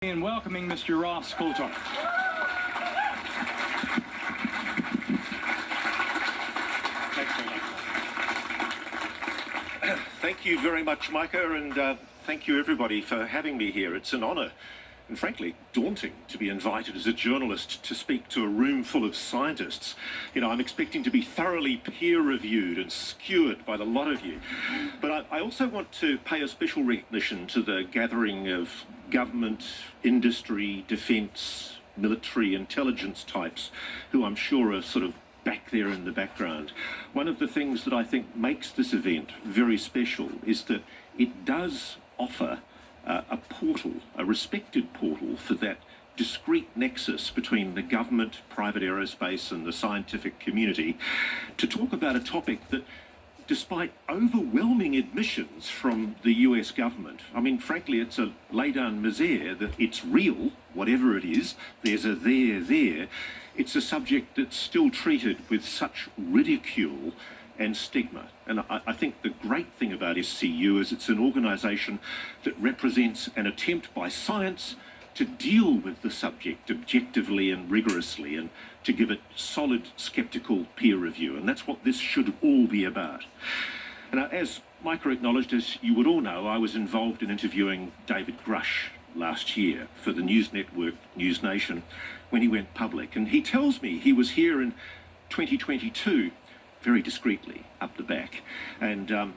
In welcoming Mr. Ross Coulthard. Thank you very much, Micah, and thank you everybody for having me here. It's an honour and frankly daunting to be invited as a journalist to speak to a room full of scientists. You know, I'm expecting to be thoroughly peer-reviewed and skewered by the lot of you. But I also want to pay a special recognition to the gathering of government, industry, defence, military, intelligence types who I'm sure are sort of back there in the background. One of the things that I think makes this event very special is that it does offer a portal, a respected portal for that discrete nexus between the government, private aerospace and the scientific community to talk about a topic that, despite overwhelming admissions from the US government, I mean, frankly, it's a lay down misère that it's real, whatever it is, there's a there. It's a subject that's still treated with such ridicule and stigma. And I think the great thing about SCU is it's an organisation that represents an attempt by science to deal with the subject objectively and rigorously and to give it solid skeptical peer review. And that's what this should all be about. And as Micah acknowledged, as you would all know, I was involved in interviewing David Grush last year for the news network News Nation when he went public. And he tells me he was here in 2022, very discreetly, up the back. And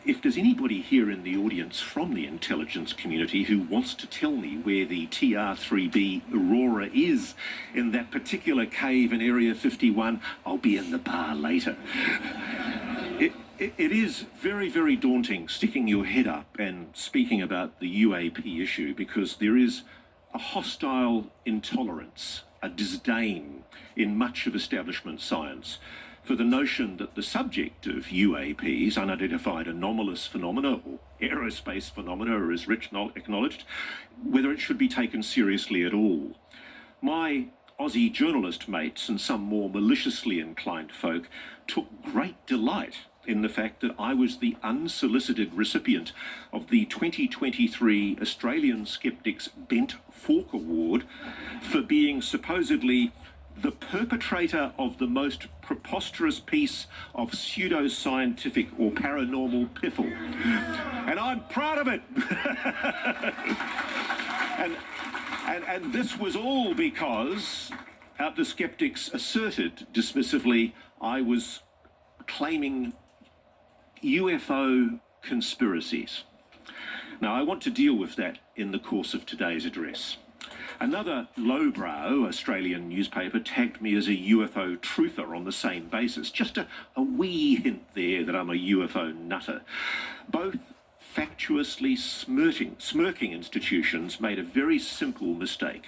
if there's anybody here in the audience from the intelligence community who wants to tell me where the TR-3B Aurora is in that particular cave in Area 51, I'll be in the bar later. It is very, very daunting sticking your head up and speaking about the UAP issue because there is a hostile intolerance, a disdain in much of establishment science for the notion that the subject of UAPs, unidentified anomalous phenomena or aerospace phenomena, as Rich acknowledged, whether it should be taken seriously at all. My Aussie journalist mates and some more maliciously inclined folk took great delight in the fact that I was the unsolicited recipient of the 2023 Australian Skeptics Bent Fork Award for being supposedly the perpetrator of the most preposterous piece of pseudoscientific or paranormal piffle. And I'm proud of it. and this was all because the skeptics asserted dismissively I was claiming UFO conspiracies. Now, I want to deal with that in the course of today's address. Another lowbrow Australian newspaper tagged me as a UFO truther on the same basis. Just a wee hint there that I'm a UFO nutter. Both factuously smirking institutions made a very simple mistake.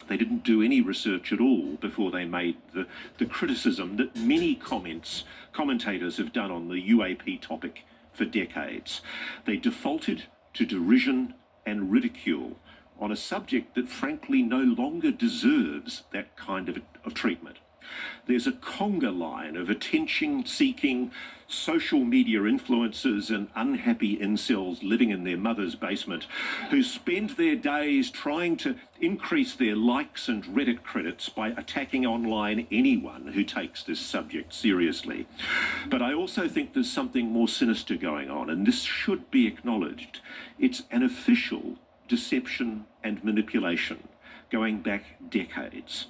They didn't do any research at all before they made the criticism that many commentators have done on the UAP topic for decades. They defaulted to derision and ridicule on a subject that frankly no longer deserves that kind of treatment. There's a conga line of attention-seeking social media influencers and unhappy incels living in their mother's basement who spend their days trying to increase their likes and Reddit credits by attacking online anyone who takes this subject seriously. But I also think there's something more sinister going on, and this should be acknowledged. It's an official deception and manipulation going back decades.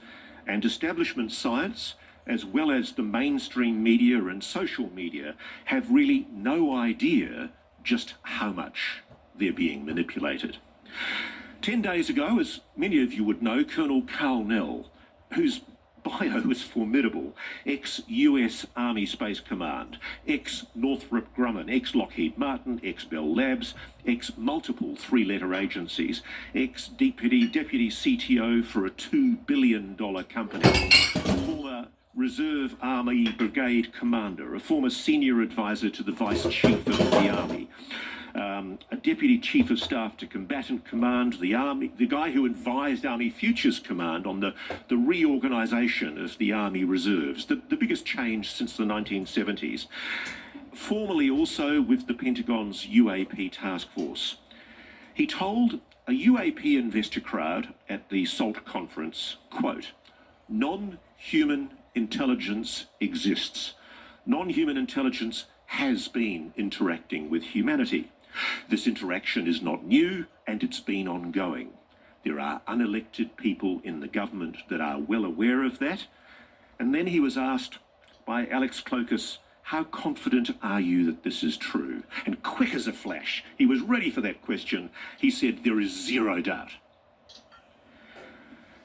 And establishment science, as well as the mainstream media and social media, have really no idea just how much they're being manipulated. 10 days ago, as many of you would know, Colonel Carl Nell, whose bio is formidable, ex-US Army Space Command, ex-Northrop Grumman, ex-Lockheed Martin, ex-Bell Labs, ex-multiple three-letter agencies, ex-deputy CTO for a $2 billion company, former Reserve Army Brigade Commander, a former senior advisor to the Vice Chief of the Army, a Deputy Chief of Staff to Combatant Command, the guy who advised Army Futures Command on the reorganisation of the Army Reserves, the biggest change since the 1970s. Formerly also with the Pentagon's UAP task force. He told a UAP investor crowd at the SALT conference, quote, "Non-human intelligence exists. Non-human intelligence has been interacting with humanity. This interaction is not new and it's been ongoing. There are unelected people in the government that are well aware of that." And then he was asked by Alex Clokas, "How confident are you that this is true?" And quick as a flash, he was ready for that question. He said, "There is zero doubt."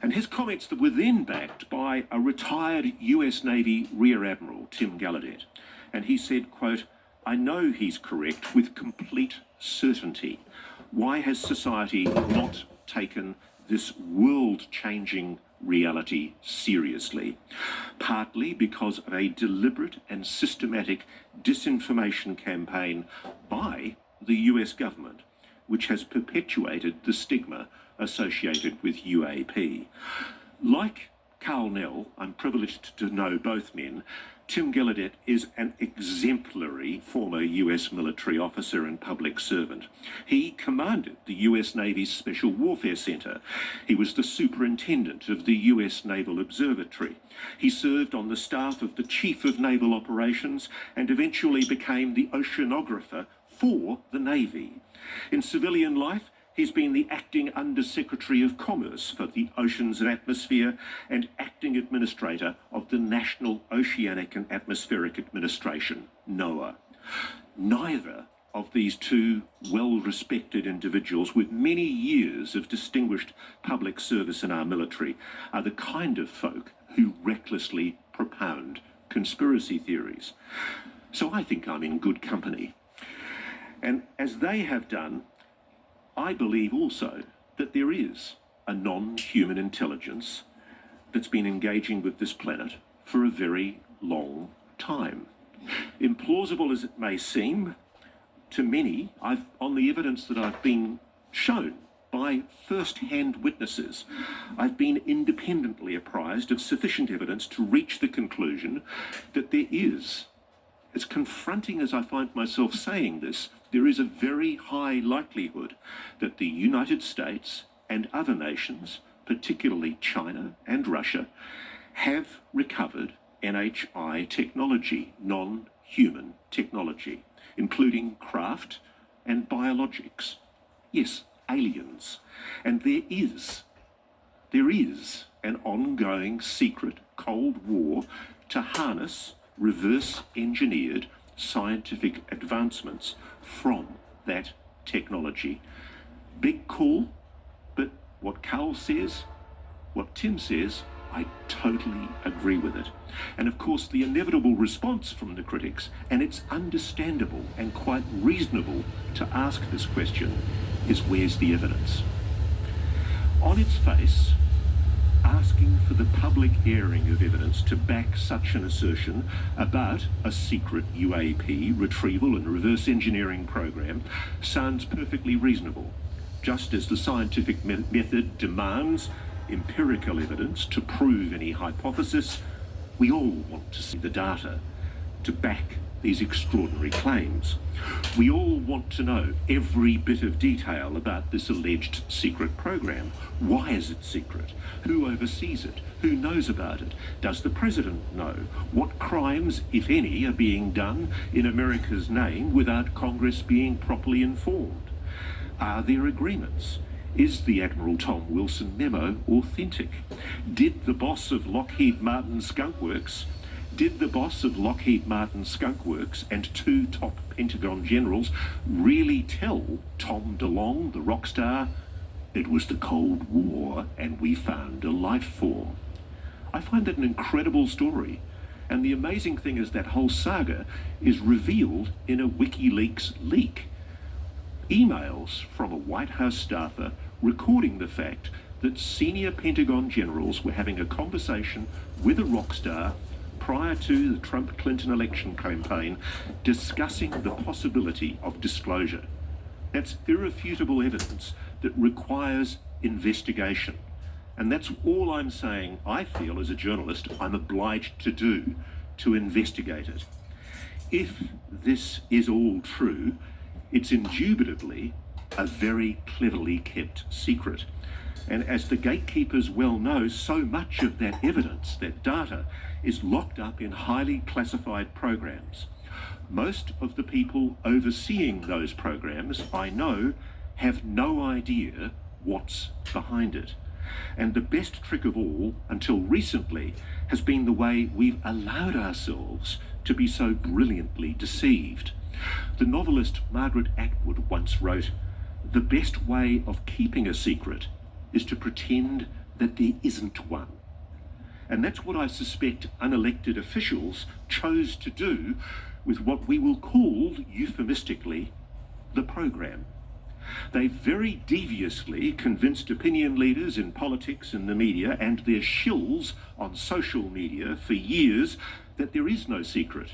And his comments were then backed by a retired US Navy Rear Admiral, Tim Gallaudet. And he said, quote, "I know he's correct with complete certainty. Why has society not taken this world-changing reality seriously? Partly because of a deliberate and systematic disinformation campaign by the US government, which has perpetuated the stigma associated with UAP. Like Carl Nell, I'm privileged to know both men. Tim Gallaudet is an exemplary former US military officer and public servant. He commanded the US Navy's Special Warfare Center. He was the superintendent of the US Naval Observatory. He served on the staff of the Chief of Naval Operations and eventually became the oceanographer for the Navy. In civilian life, he's been the acting Under-Secretary of Commerce for the Oceans and Atmosphere and acting administrator of the National Oceanic and Atmospheric Administration, NOAA. Neither of these two well-respected individuals with many years of distinguished public service in our military are the kind of folk who recklessly propound conspiracy theories. So I think I'm in good company. And as they have done, I believe also that there is a non-human intelligence that's been engaging with this planet for a very long time. Implausible as it may seem, to many, on the evidence that I've been shown by first-hand witnesses, I've been independently apprised of sufficient evidence to reach the conclusion that there is, as confronting as I find myself saying this, there is a very high likelihood that the United States and other nations, particularly China and Russia, have recovered NHI technology, non-human technology, including craft and biologics. Yes, aliens. And there is an ongoing secret Cold War to harness reverse-engineered scientific advancements from that technology. Big call, but what Carl says, what Tim says, I totally agree with it. And of course, the inevitable response from the critics, and it's understandable and quite reasonable to ask this question, is where's the evidence? On its face, asking for the public airing of evidence to back such an assertion about a secret UAP retrieval and reverse engineering program sounds perfectly reasonable, just as the scientific method demands empirical evidence to prove any hypothesis. We all want to see the data to back these extraordinary claims. We all want to know every bit of detail about this alleged secret program. Why is it secret? Who oversees it? Who knows about it? Does the president know? What crimes, if any, are being done in America's name without Congress being properly informed? Are there agreements? Is the Admiral Tom Wilson memo authentic? Did the boss of Lockheed Martin Skunk Works and two top Pentagon generals really tell Tom DeLonge, the rock star, it was the Cold War and we found a life form? I find that an incredible story. And the amazing thing is that whole saga is revealed in a WikiLeaks leak. Emails from a White House staffer recording the fact that senior Pentagon generals were having a conversation with a rock star prior to the Trump-Clinton election campaign discussing the possibility of disclosure. That's irrefutable evidence that requires investigation. And that's all I'm saying I feel as a journalist I'm obliged to do, to investigate it. If this is all true, it's indubitably a very cleverly kept secret. And as the gatekeepers well know, so much of that evidence, that data, is locked up in highly classified programs. Most of the people overseeing those programs, I know, have no idea what's behind it. And the best trick of all, until recently, has been the way we've allowed ourselves to be so brilliantly deceived. The novelist Margaret Atwood once wrote, "The best way of keeping a secret is to pretend that there isn't one." And that's what I suspect unelected officials chose to do with what we will call, euphemistically, the program. They very deviously convinced opinion leaders in politics and the media and their shills on social media for years that there is no secret,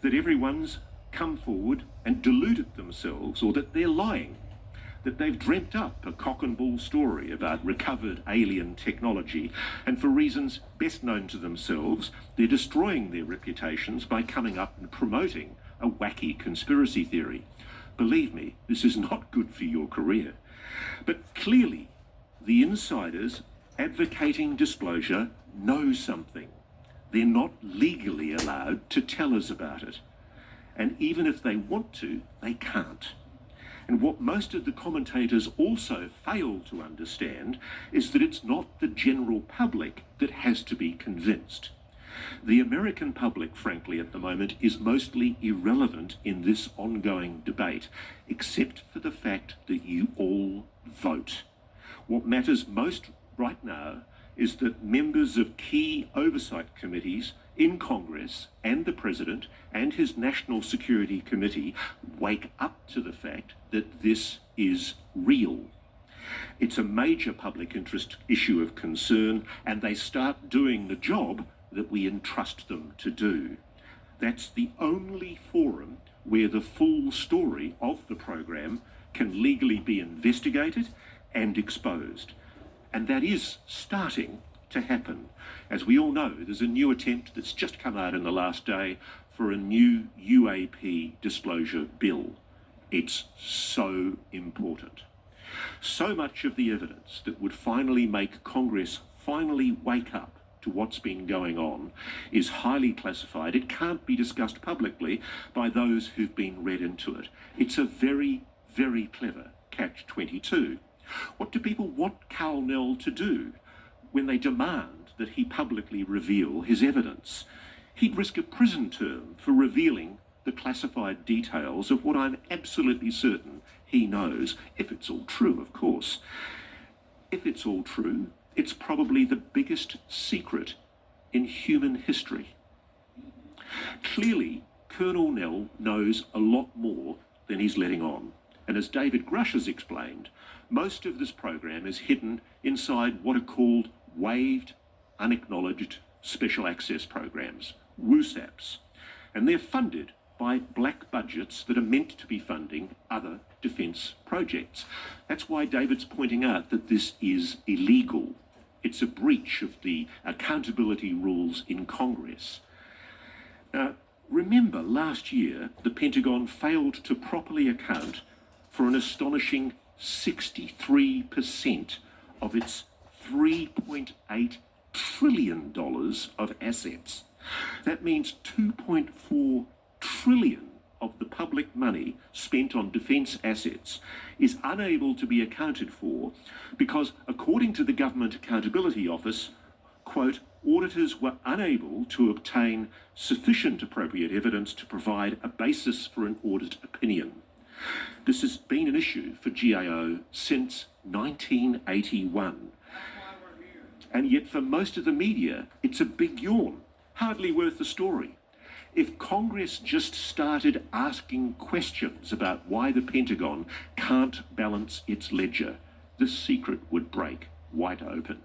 that everyone's come forward and deluded themselves, or that they're lying, that they've dreamt up a cock and bull story about recovered alien technology, and for reasons best known to themselves, they're destroying their reputations by coming up and promoting a wacky conspiracy theory. Believe me, this is not good for your career. But clearly, the insiders advocating disclosure know something. They're not legally allowed to tell us about it. And even if they want to, they can't. And what most of the commentators also fail to understand is that it's not the general public that has to be convinced. The American public, frankly, at the moment, is mostly irrelevant in this ongoing debate, except for the fact that you all vote. What matters most right now is that members of key oversight committees in Congress and the President and his National Security Committee wake up to the fact that this is real. It's a major public interest issue of concern, and they start doing the job that we entrust them to do. That's the only forum where the full story of the program can legally be investigated and exposed. And that is starting to happen. As we all know, there's a new attempt that's just come out in the last day for a new UAP disclosure bill. It's so important. So much of the evidence that would finally make Congress finally wake up to what's been going on is highly classified. It can't be discussed publicly by those who've been read into it. It's a very, very clever catch-22. What do people want Cal Nell to do when they demand that he publicly reveal his evidence? He'd risk a prison term for revealing the classified details of what I'm absolutely certain he knows, if it's all true, of course. If it's all true, it's probably the biggest secret in human history. Clearly, Colonel Nell knows a lot more than he's letting on. And as David Grush has explained, most of this program is hidden inside what are called waived, unacknowledged special access programs, WUSAPs. And they're funded by black budgets that are meant to be funding other defence projects. That's why David's pointing out that this is illegal. It's a breach of the accountability rules in Congress. Now, remember last year, the Pentagon failed to properly account for an astonishing 63% of its $3.8 trillion of assets. That means 2.4 trillion of the public money spent on defence assets is unable to be accounted for because, according to the Government Accountability Office, quote, auditors were unable to obtain sufficient appropriate evidence to provide a basis for an audit opinion. This has been an issue for GAO since 1981. And yet for most of the media, it's a big yawn, hardly worth the story. If Congress just started asking questions about why the Pentagon can't balance its ledger, the secret would break wide open.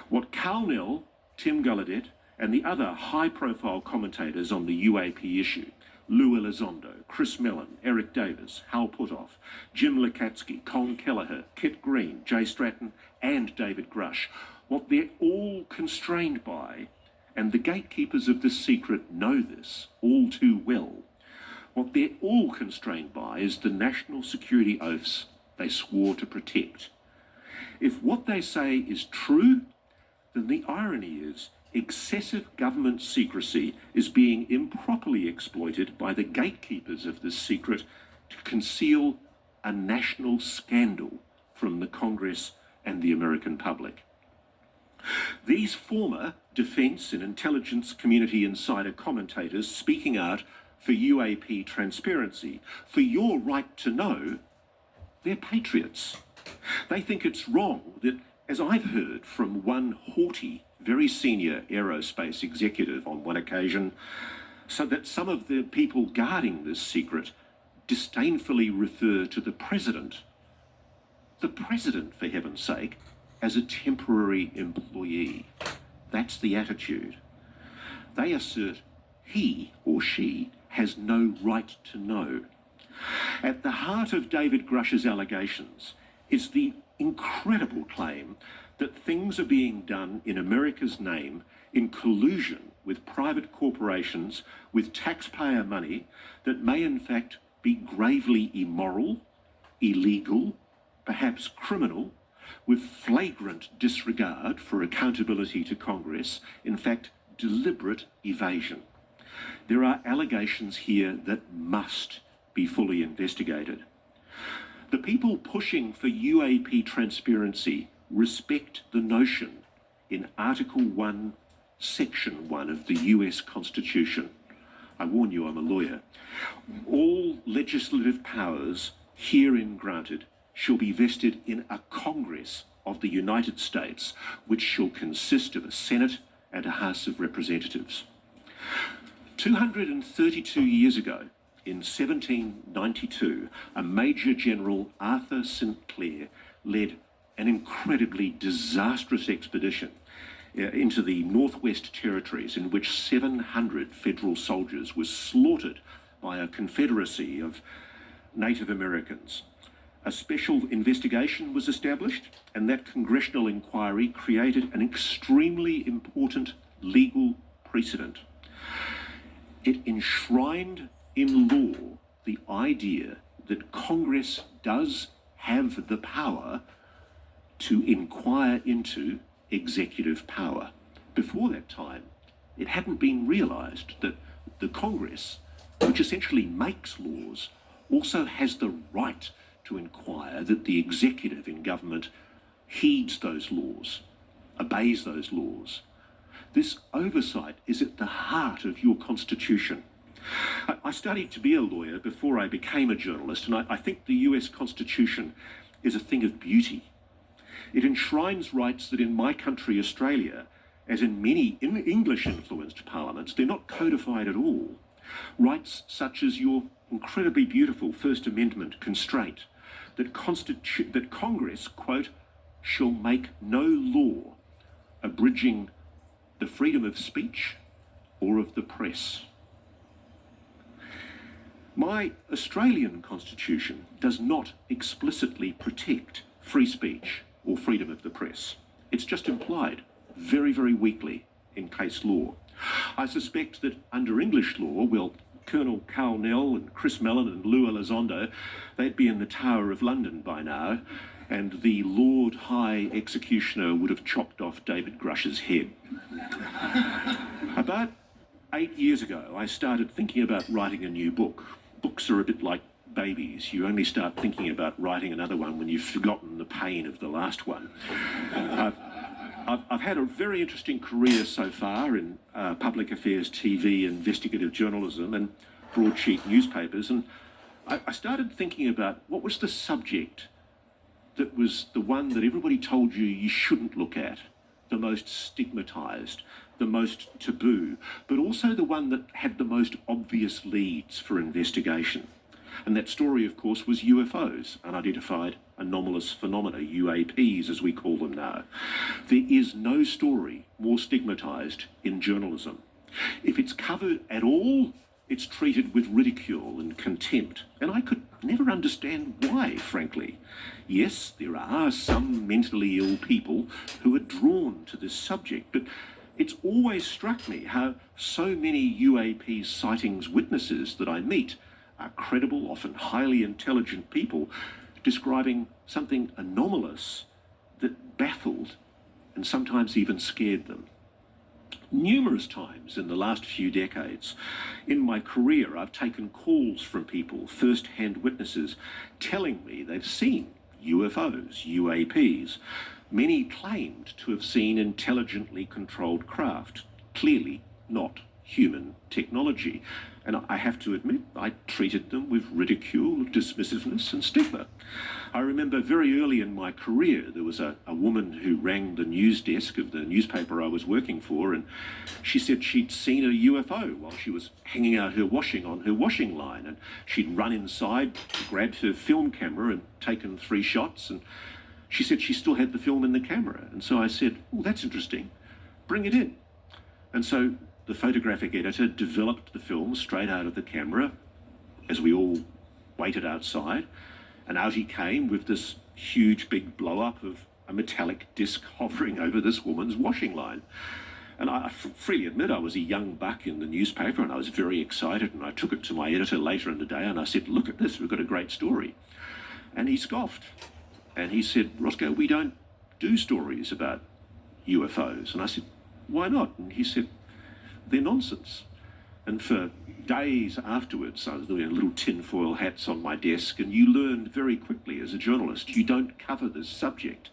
What Cal Nell, Tim Gallaudet, and the other high-profile commentators on the UAP issue, Lou Elizondo, Chris Mellon, Eric Davis, Hal Puthoff, Jim Lukatsky, Colin Kelleher, Kit Green, Jay Stratton, and David Grush, what they're all constrained by, and the gatekeepers of this secret know this all too well, What they're all constrained by is the national security oaths they swore to protect. If what they say is true, then the irony is excessive government secrecy is being improperly exploited by the gatekeepers of this secret to conceal a national scandal from the Congress and the American public. These former defence and intelligence community insider commentators speaking out for UAP transparency, for your right to know, they're patriots. They think it's wrong that, as I've heard from one haughty, very senior aerospace executive on one occasion, so that some of the people guarding this secret disdainfully refer to the president, for heaven's sake, as a temporary employee. That's the attitude. They assert he or she has no right to know. At the heart of David Grush's allegations is the incredible claim that things are being done in America's name in collusion with private corporations with taxpayer money that may in fact be gravely immoral, illegal, perhaps criminal, with flagrant disregard for accountability to Congress, in fact deliberate evasion. There are allegations here that must be fully investigated. The people pushing for UAP transparency respect the notion in Article 1, Section 1 of the US Constitution. I warn you, I'm a lawyer. All legislative powers herein granted shall be vested in a Congress of the United States, which shall consist of a Senate and a House of Representatives. 232 years ago, in 1792, a Major General Arthur St. Clair led an incredibly disastrous expedition into the Northwest Territories in which 700 federal soldiers were slaughtered by a confederacy of Native Americans. A special investigation was established, and that congressional inquiry created an extremely important legal precedent. It enshrined in law the idea that Congress does have the power to inquire into executive power. Before that time, it hadn't been realised that the Congress, which essentially makes laws, also has the right to inquire that the executive in government heeds those laws, obeys those laws. This oversight is at the heart of your Constitution. I studied to be a lawyer before I became a journalist, and I think the US Constitution is a thing of beauty. It enshrines rights that in my country, Australia, as in many English-influenced parliaments, they're not codified at all. Rights such as your incredibly beautiful First Amendment constraint that Congress, quote, shall make no law abridging the freedom of speech or of the press. My Australian Constitution does not explicitly protect free speech or freedom of the press. It's just implied very, very weakly in case law. I suspect that under English law, well, Colonel Carnell and Chris Mellon and Lou Elizondo, they'd be in the Tower of London by now, and the Lord High Executioner would have chopped off David Grush's head. About 8 years ago, I started thinking about writing a new book. Books are a bit like babies. You only start thinking about writing another one when you've forgotten the pain of the last one. I've had a very interesting career so far in public affairs, TV, investigative journalism and broadsheet newspapers, and I started thinking about what was the subject that was the one that everybody told you shouldn't look at, the most stigmatised, the most taboo, but also the one that had the most obvious leads for investigation. And that story, of course, was UFOs, unidentified anomalous phenomena, UAPs as we call them now. There is no story more stigmatised in journalism. If it's covered at all, it's treated with ridicule and contempt. And I could never understand why, frankly. Yes, there are some mentally ill people who are drawn to this subject, but it's always struck me how so many UAP sightings witnesses that I meet are credible, often highly intelligent people describing something anomalous that baffled and sometimes even scared them. Numerous times in the last few decades, in my career, I've taken calls from people, first-hand witnesses, telling me they've seen UFOs, UAPs. Many claimed to have seen intelligently controlled craft, clearly not human technology. And I have to admit, I treated them with ridicule, dismissiveness and stigma. I remember very early in my career, there was a woman who rang the news desk of the newspaper I was working for, and she said she'd seen a UFO while she was hanging out her washing on her washing line, and she'd run inside, grabbed her film camera and taken 3 shots, and she said she still had the film in the camera. And so I said, oh, that's interesting, bring it in. And so the photographic editor developed the film straight out of the camera as we all waited outside, and out he came with this huge big blow-up of a metallic disc hovering over this woman's washing line. And I freely admit I was a young buck in the newspaper, and I was very excited, and I took it to my editor later in the day and I said, look at this, we've got a great story. And he scoffed and he said, Roscoe, we don't do stories about UFOs. And I said, why not? And he said, they're nonsense. And for days afterwards, I was doing little tinfoil hats on my desk, and you learned very quickly as a journalist, you don't cover this subject.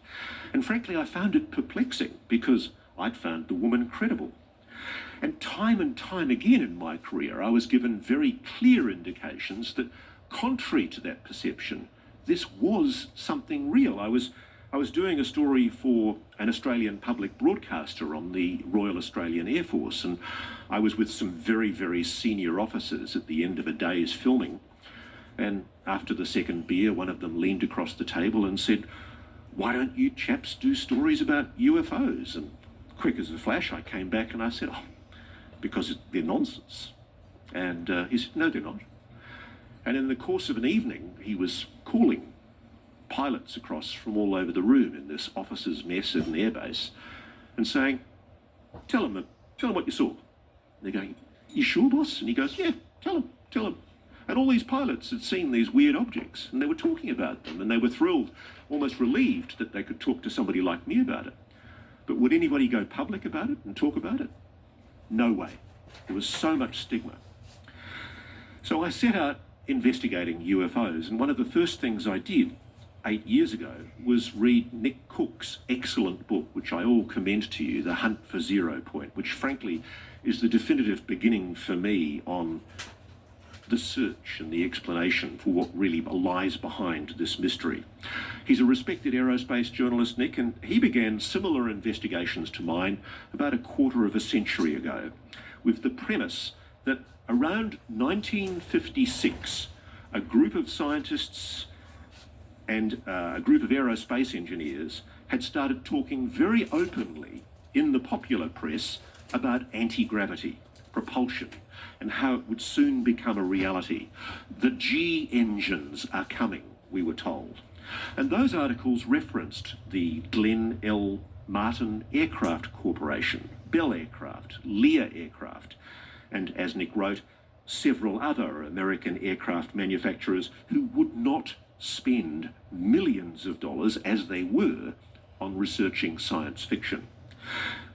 And frankly, I found it perplexing because I'd found the woman credible. And time again in my career, I was given very clear indications that, contrary to that perception, this was something real. I was doing a story for an Australian public broadcaster on the Royal Australian Air Force, and I was with some very, very senior officers at the end of a day's filming. And after the second beer, one of them leaned across the table and said, why don't you chaps do stories about UFOs? And quick as a flash, I came back and I said, oh, because they're nonsense. And he said, no, they're not. And in the course of an evening, he was calling pilots across from all over the room in this officers' mess at an airbase and saying, tell them what you saw. And they're going, you sure, boss? And he goes, yeah, tell them. And all these pilots had seen these weird objects, and they were talking about them, and they were thrilled, almost relieved that they could talk to somebody like me about it. But would anybody go public about it and talk about it? No way. There was so much stigma. So I set out investigating UFOs, and one of the first things I did 8 years ago was read Nick Cook's excellent book, which I all commend to you, The Hunt for Zero Point, which frankly is the definitive beginning for me on the search and the explanation for what really lies behind this mystery. He's a respected aerospace journalist, Nick, and he began similar investigations to mine about a quarter of a century ago, with the premise that around 1956, a group of scientists and a group of aerospace engineers had started talking very openly in the popular press about anti-gravity, propulsion, and how it would soon become a reality. The G engines are coming, we were told. And those articles referenced the Glenn L. Martin Aircraft Corporation, Bell Aircraft, Lear Aircraft, and as Nick wrote, several other American aircraft manufacturers who would not spend millions of dollars, as they were, on researching science fiction.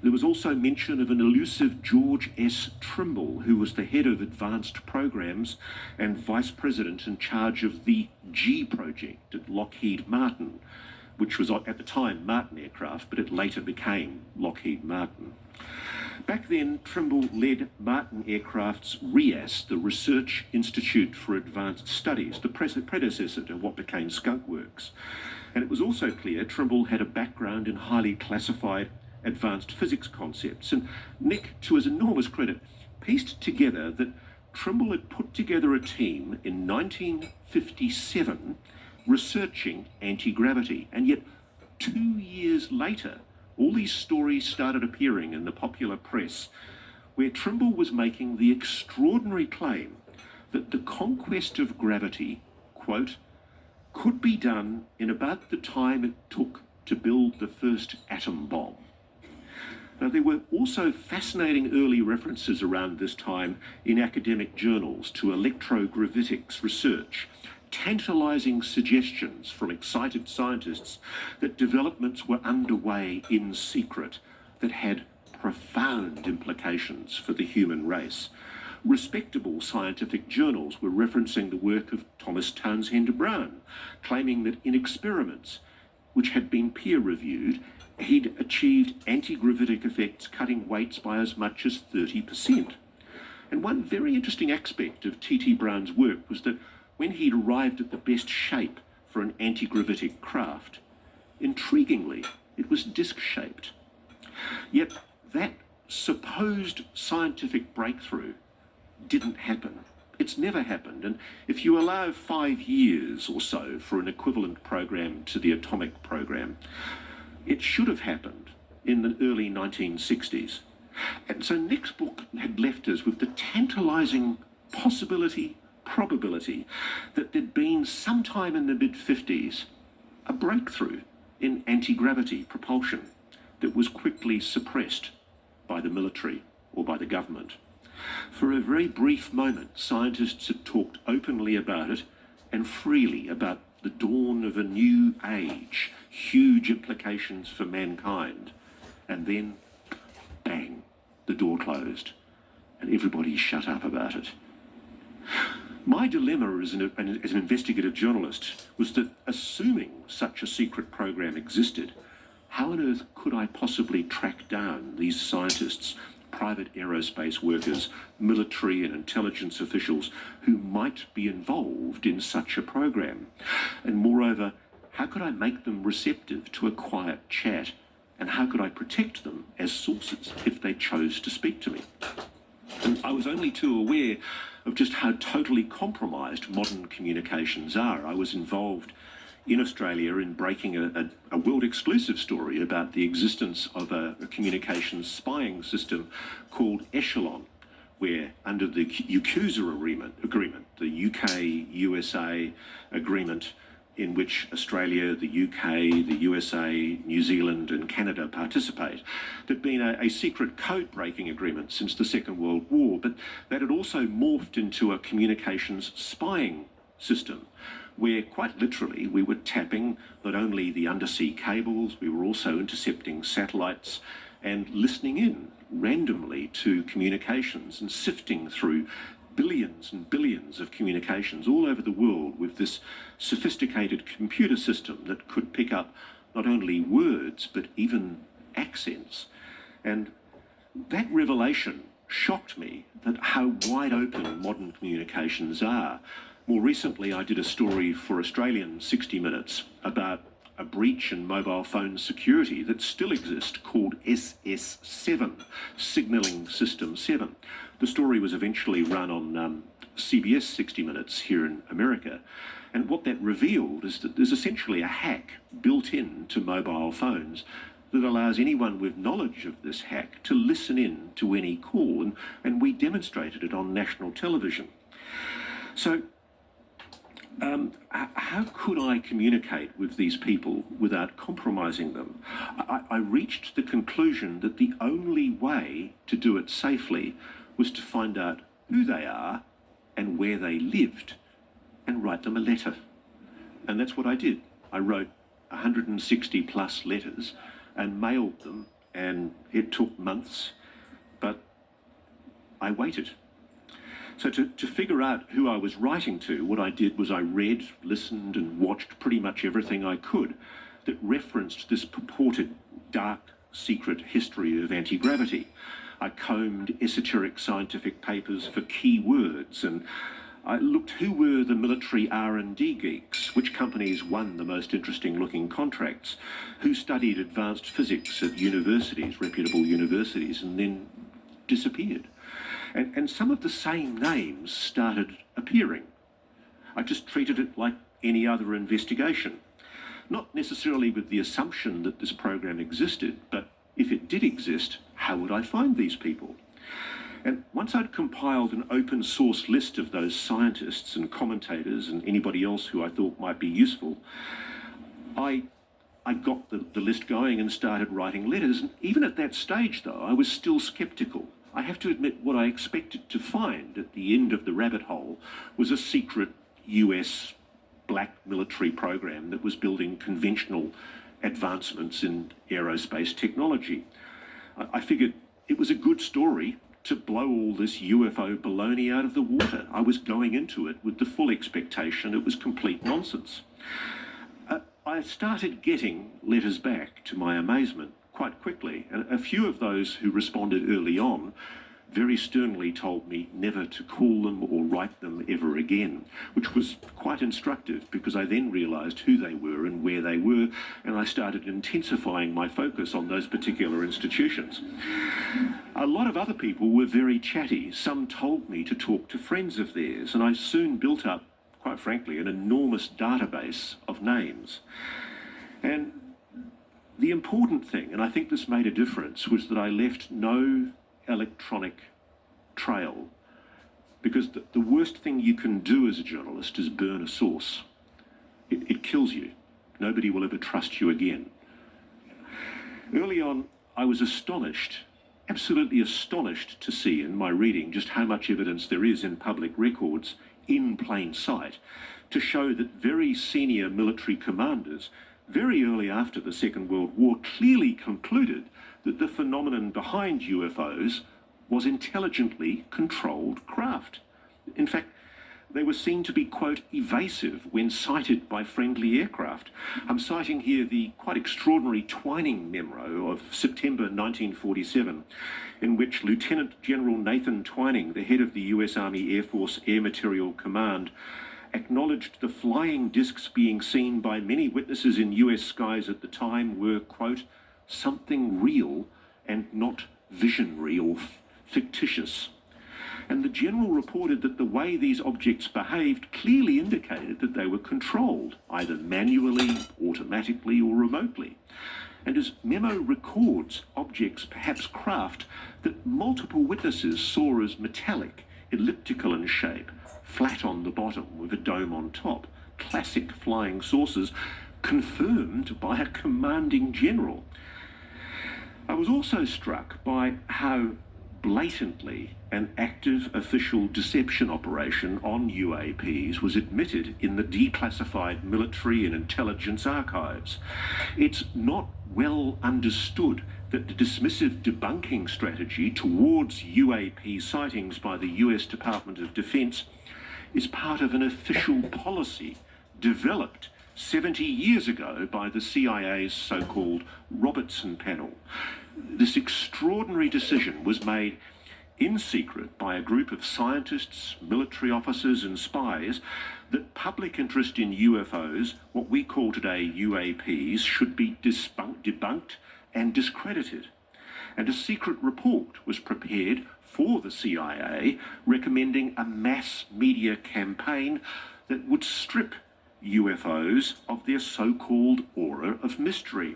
There was also mention of an elusive George S. Trimble, who was the head of advanced programs and vice president in charge of the G project at Lockheed Martin, which was at the time Martin Aircraft, but it later became Lockheed Martin. Back then, Trimble led Martin Aircraft's RIAS, the Research Institute for Advanced Studies, the predecessor to what became Skunk Works. And it was also clear Trimble had a background in highly classified advanced physics concepts. And Nick, to his enormous credit, pieced together that Trimble had put together a team in 1957 researching anti-gravity. And yet 2 years later, all these stories started appearing in the popular press where Trimble was making the extraordinary claim that the conquest of gravity, quote, could be done in about the time it took to build the first atom bomb. Now, there were also fascinating early references around this time in academic journals to electrogravitics research, tantalising suggestions from excited scientists that developments were underway in secret that had profound implications for the human race. Respectable scientific journals were referencing the work of Thomas Townsend Brown, claiming that in experiments which had been peer-reviewed, he'd achieved anti-gravitic effects cutting weights by as much as 30%. And one very interesting aspect of T.T. Brown's work was that when he'd arrived at the best shape for an anti-gravitic craft, intriguingly, it was disc-shaped. Yet that supposed scientific breakthrough didn't happen. It's never happened, and if you allow 5 years or so for an equivalent program to the atomic program, it should have happened in the early 1960s. And so Nick's book had left us with the tantalising probability that there'd been sometime in the mid-50s a breakthrough in anti-gravity propulsion that was quickly suppressed by the military or by the government. For a very brief moment, scientists had talked openly about it and freely about the dawn of a new age, huge implications for mankind. And then, bang, the door closed and everybody shut up about it. My dilemma as an investigative journalist was that, assuming such a secret program existed, how on earth could I possibly track down these scientists, private aerospace workers, military and intelligence officials who might be involved in such a program? And moreover, how could I make them receptive to a quiet chat? And how could I protect them as sources if they chose to speak to me? And I was only too aware of just how totally compromised modern communications are. I was involved in Australia in breaking a world exclusive story about the existence of a communications spying system called Echelon, where under the UKUSA agreement, the UK-USA agreement in which Australia, the UK, the USA, New Zealand and Canada participate, there'd been a secret code-breaking agreement since the Second World War, but that had also morphed into a communications spying system, where quite literally we were tapping not only the undersea cables, we were also intercepting satellites and listening in randomly to communications and sifting through billions and billions of communications all over the world with this sophisticated computer system that could pick up not only words but even accents. And that revelation shocked me, that how wide open modern communications are. More recently, I did a story for Australian 60 Minutes about a breach in mobile phone security that still exists called SS7, Signalling System 7. The story was eventually run on CBS 60 Minutes here in America. And what that revealed is that there's essentially a hack built into mobile phones that allows anyone with knowledge of this hack to listen in to any call. And we demonstrated it on national television. So how could I communicate with these people without compromising them? I reached the conclusion that the only way to do it safely was to find out who they are and where they lived and write them a letter. And that's what I did. I wrote 160 plus letters and mailed them, and it took months, but I waited. So to figure out who I was writing to, what I did was I read, listened and watched pretty much everything I could that referenced this purported dark, secret history of anti-gravity. I combed esoteric scientific papers for key words, and I looked who were the military R&D geeks, which companies won the most interesting looking contracts, who studied advanced physics at universities, reputable universities, and then disappeared. And some of the same names started appearing. I just treated it like any other investigation, not necessarily with the assumption that this program existed, but if it did exist, how would I find these people? And once I'd compiled an open source list of those scientists and commentators and anybody else who I thought might be useful, I I got the list going and started writing letters. And even at that stage, though, I was still sceptical. I have to admit, what I expected to find at the end of the rabbit hole was a secret US black military program that was building conventional advancements in aerospace technology. I figured it was a good story to blow all this UFO baloney out of the water. I was going into it with the full expectation it was complete nonsense. I started getting letters back, to my amazement, quite quickly, and a few of those who responded early on very sternly told me never to call them or write them ever again, which was quite instructive because I then realised who they were and where they were, and I started intensifying my focus on those particular institutions. A lot of other people were very chatty. Some told me to talk to friends of theirs, and I soon built up, quite frankly, an enormous database of names. And the important thing, and I think this made a difference, was that I left no electronic trail, because the worst thing you can do as a journalist is burn a source. It kills you. Nobody will ever trust you again. Early on, I was astonished, absolutely astonished to see in my reading just how much evidence there is in public records in plain sight to show that very senior military commanders very early after the Second World War clearly concluded that the phenomenon behind UFOs was intelligently controlled craft. In fact, they were seen to be, quote, evasive when sighted by friendly aircraft. I'm citing here the quite extraordinary Twining memo of September 1947, in which Lieutenant General Nathan Twining, the head of the US Army Air Force Air Materiel Command, acknowledged the flying discs being seen by many witnesses in US skies at the time were, quote, something real and not visionary or fictitious. And the general reported that the way these objects behaved clearly indicated that they were controlled, either manually, automatically, or remotely. And his memo records objects, perhaps craft, that multiple witnesses saw as metallic, elliptical in shape, flat on the bottom with a dome on top, classic flying saucers, confirmed by a commanding general. I was also struck by how blatantly an active official deception operation on UAPs was admitted in the declassified military and intelligence archives. It's not well understood that the dismissive debunking strategy towards UAP sightings by the US Department of Defense is part of an official policy developed 70 years ago by the CIA's so-called Robertson panel. This extraordinary decision was made in secret by a group of scientists, military officers and spies that public interest in UFOs, what we call today UAPs, should be debunked and discredited. And a secret report was prepared for the CIA recommending a mass media campaign that would strip UFOs of their so-called aura of mystery.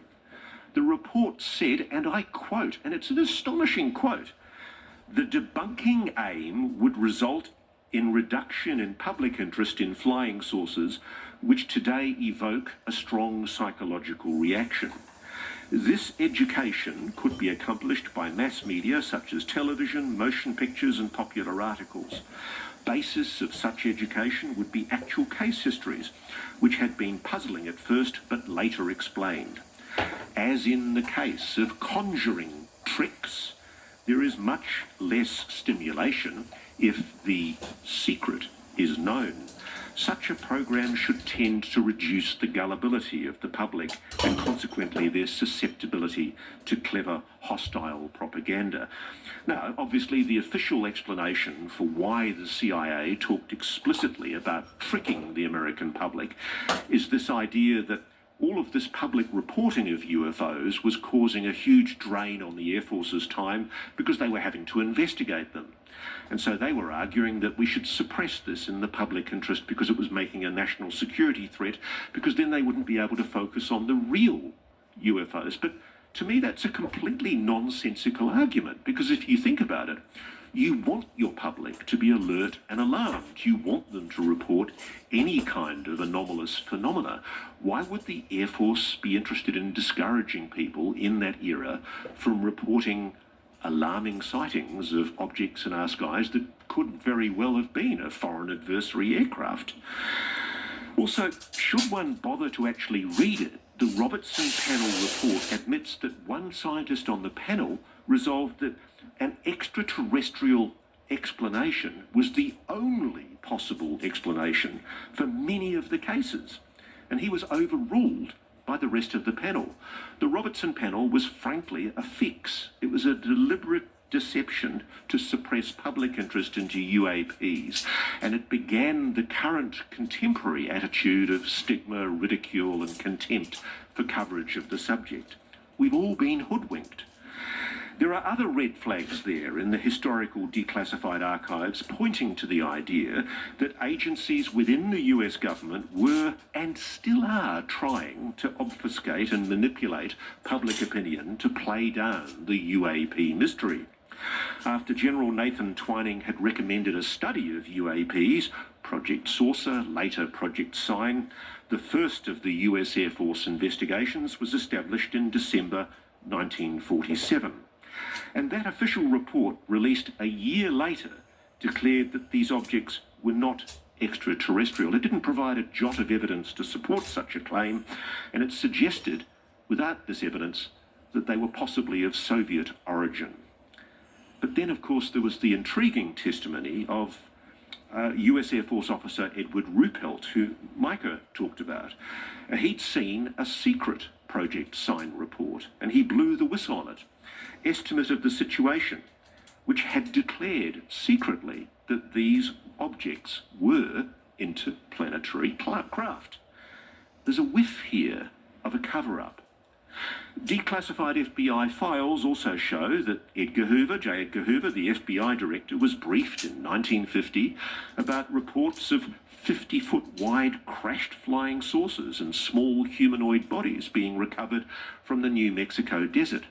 The report said, and I quote, and it's an astonishing quote, the debunking aim would result in reduction in public interest in flying saucers, which today evoke a strong psychological reaction. This education could be accomplished by mass media such as television, motion pictures and popular articles. Basis of such education would be actual case histories, which had been puzzling at first but later explained. As in the case of conjuring tricks, there is much less stimulation if the secret is known. Such a program should tend to reduce the gullibility of the public and consequently their susceptibility to clever, hostile propaganda. Now, obviously, the official explanation for why the CIA talked explicitly about tricking the American public is this idea that all of this public reporting of UFOs was causing a huge drain on the Air Force's time because they were having to investigate them. And so they were arguing that we should suppress this in the public interest because it was making a national security threat, because then they wouldn't be able to focus on the real UFOs. But to me, that's a completely nonsensical argument, because if you think about it, You want your public to be alert and alarmed. You want them to report any kind of anomalous phenomena. Why would the Air Force be interested in discouraging people in that era from reporting alarming sightings of objects in our skies that could very well have been a foreign adversary aircraft? Also, should one bother to actually read it, the Robertson panel report admits that one scientist on the panel resolved that an extraterrestrial explanation was the only possible explanation for many of the cases, and he was overruled by the rest of the panel. The Robertson panel was frankly a fix. It was a deliberate deception to suppress public interest into UAPs, and it began the current contemporary attitude of stigma, ridicule and contempt for coverage of the subject. We've all been hoodwinked. There are other red flags there in the historical declassified archives pointing to the idea that agencies within the US government were and still are trying to obfuscate and manipulate public opinion to play down the UAP mystery. After General Nathan Twining had recommended a study of UAPs, Project Saucer, later Project Sign, the first of the US Air Force investigations was established in December 1947. And that official report, released a year later, declared that these objects were not extraterrestrial. It didn't provide a jot of evidence to support such a claim, and it suggested, without this evidence, that they were possibly of Soviet origin. But then, of course, there was the intriguing testimony of US Air Force officer Edward Ruppelt, who Micah talked about. He'd seen a secret Project Sign report, and he blew the whistle on it. Estimate of the situation, which had declared secretly that these objects were interplanetary craft. There's a whiff here of a cover-up. Declassified FBI files also show that J. Edgar Hoover, the FBI director, was briefed in 1950 about reports of 50-foot wide crashed flying saucers and small humanoid bodies being recovered from the New Mexico desert.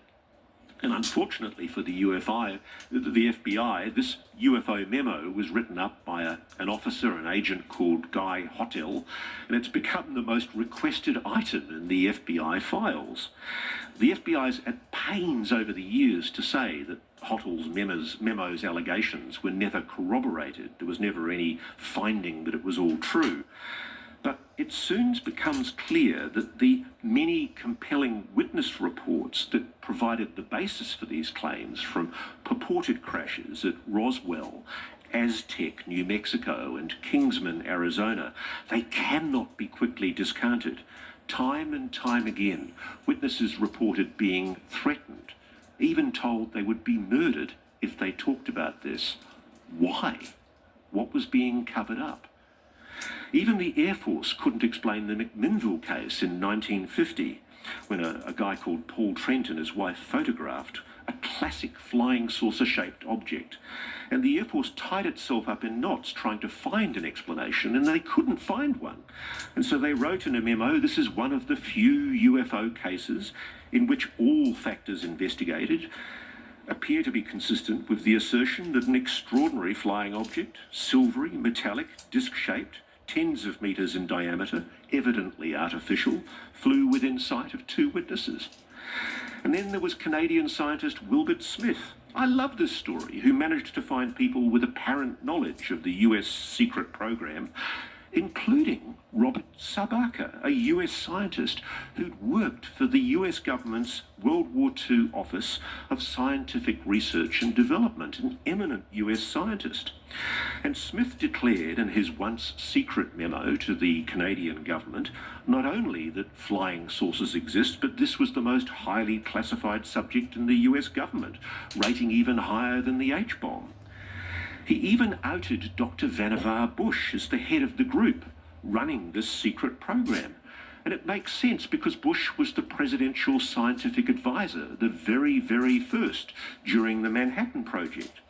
And unfortunately for the FBI, this UFO memo was written up by an officer, an agent called Guy Hotel, and it's become the most requested item in the FBI files. The FBI's at pains over the years to say that Hotel's memo's allegations were never corroborated. There was never any finding that it was all true. But it soon becomes clear that the many compelling witness reports that provided the basis for these claims, from purported crashes at Roswell, Aztec, New Mexico, and Kingsman, Arizona, they cannot be quickly discounted. Time and time again, witnesses reported being threatened, even told they would be murdered if they talked about this. Why? What was being covered up? Even the Air Force couldn't explain the McMinnville case in 1950, when a guy called Paul Trent and his wife photographed a classic flying saucer-shaped object. And the Air Force tied itself up in knots trying to find an explanation, and they couldn't find one. And so they wrote in a memo, this is one of the few UFO cases in which all factors investigated appear to be consistent with the assertion that an extraordinary flying object, silvery, metallic, disc-shaped, tens of metres in diameter, evidently artificial, flew within sight of two witnesses. And then there was Canadian scientist Wilbert Smith. I love this story, who managed to find people with apparent knowledge of the US secret program, including Robert Sabaka, a US scientist who'd worked for the US government's World War II Office of Scientific Research and Development, an eminent US scientist. And Smith declared in his once secret memo to the Canadian government not only that flying saucers exist, but this was the most highly classified subject in the US government, rating even higher than the H-bomb. He even outed Dr. Vannevar Bush as the head of the group running this secret program. And it makes sense because Bush was the presidential scientific advisor, the very, very first, during the Manhattan Project.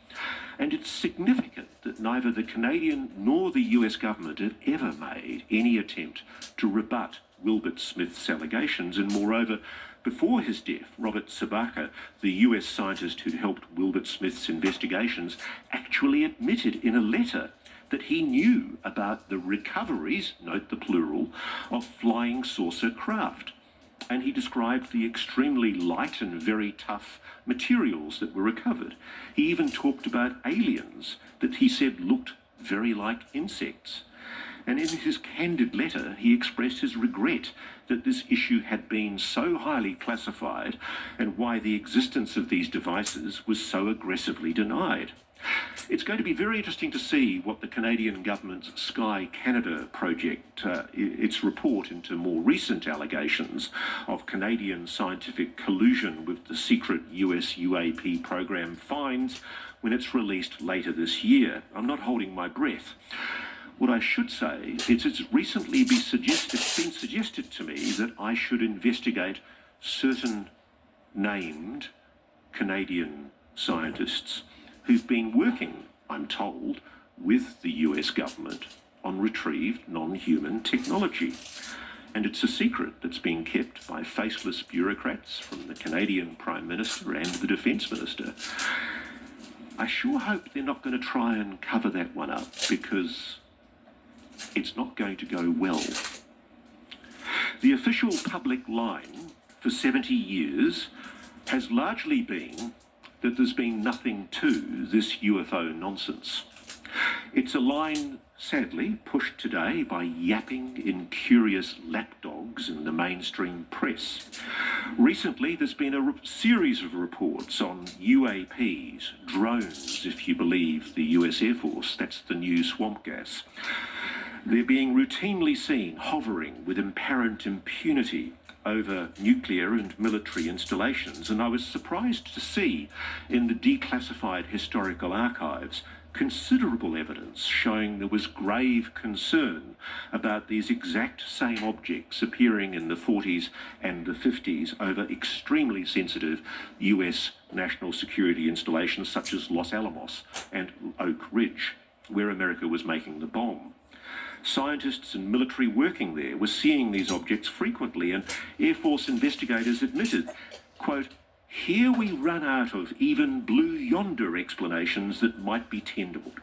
And it's significant that neither the Canadian nor the US government have ever made any attempt to rebut Wilbert Smith's allegations, and moreover, Before his death, Robert Sabaka, the US scientist who'd helped Wilbert Smith's investigations, actually admitted in a letter that he knew about the recoveries, note the plural, of flying saucer craft. And he described the extremely light and very tough materials that were recovered. He even talked about aliens that he said looked very like insects. And in his candid letter, he expressed his regret that this issue had been so highly classified and why the existence of these devices was so aggressively denied. It's going to be very interesting to see what the Canadian government's Sky Canada project, its report into more recent allegations of Canadian scientific collusion with the secret US UAP program finds when it's released later this year. I'm not holding my breath. What I should say is it's recently been suggested to me that I should investigate certain named Canadian scientists who've been working, I'm told, with the US government on retrieved non-human technology. And it's a secret that's being kept by faceless bureaucrats from the Canadian Prime Minister and the Defence Minister. I sure hope they're not going to try and cover that one up, because it's not going to go well. The official public line for 70 years has largely been that there's been nothing to this UFO nonsense. It's a line, sadly, pushed today by yapping, incurious lapdogs in the mainstream press. Recently, there's been a series of reports on UAPs, drones, if you believe the US Air Force. That's the new swamp gas. They're being routinely seen hovering with apparent impunity over nuclear and military installations, and I was surprised to see in the declassified historical archives considerable evidence showing there was grave concern about these exact same objects appearing in the 40s and the 50s over extremely sensitive US national security installations such as Los Alamos and Oak Ridge, where America was making the bomb. Scientists and military working there were seeing these objects frequently, and Air Force investigators admitted, quote, "Here we run out of even blue yonder explanations that might be tenable,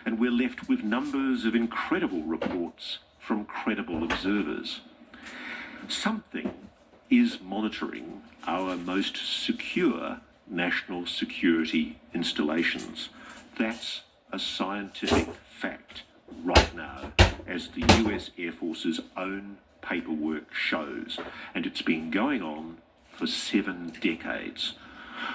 and we're left with numbers of incredible reports from credible observers." Something is monitoring our most secure national security installations. That's a scientific fact right now, as the US Air Force's own paperwork shows, and it's been going on for 7 decades.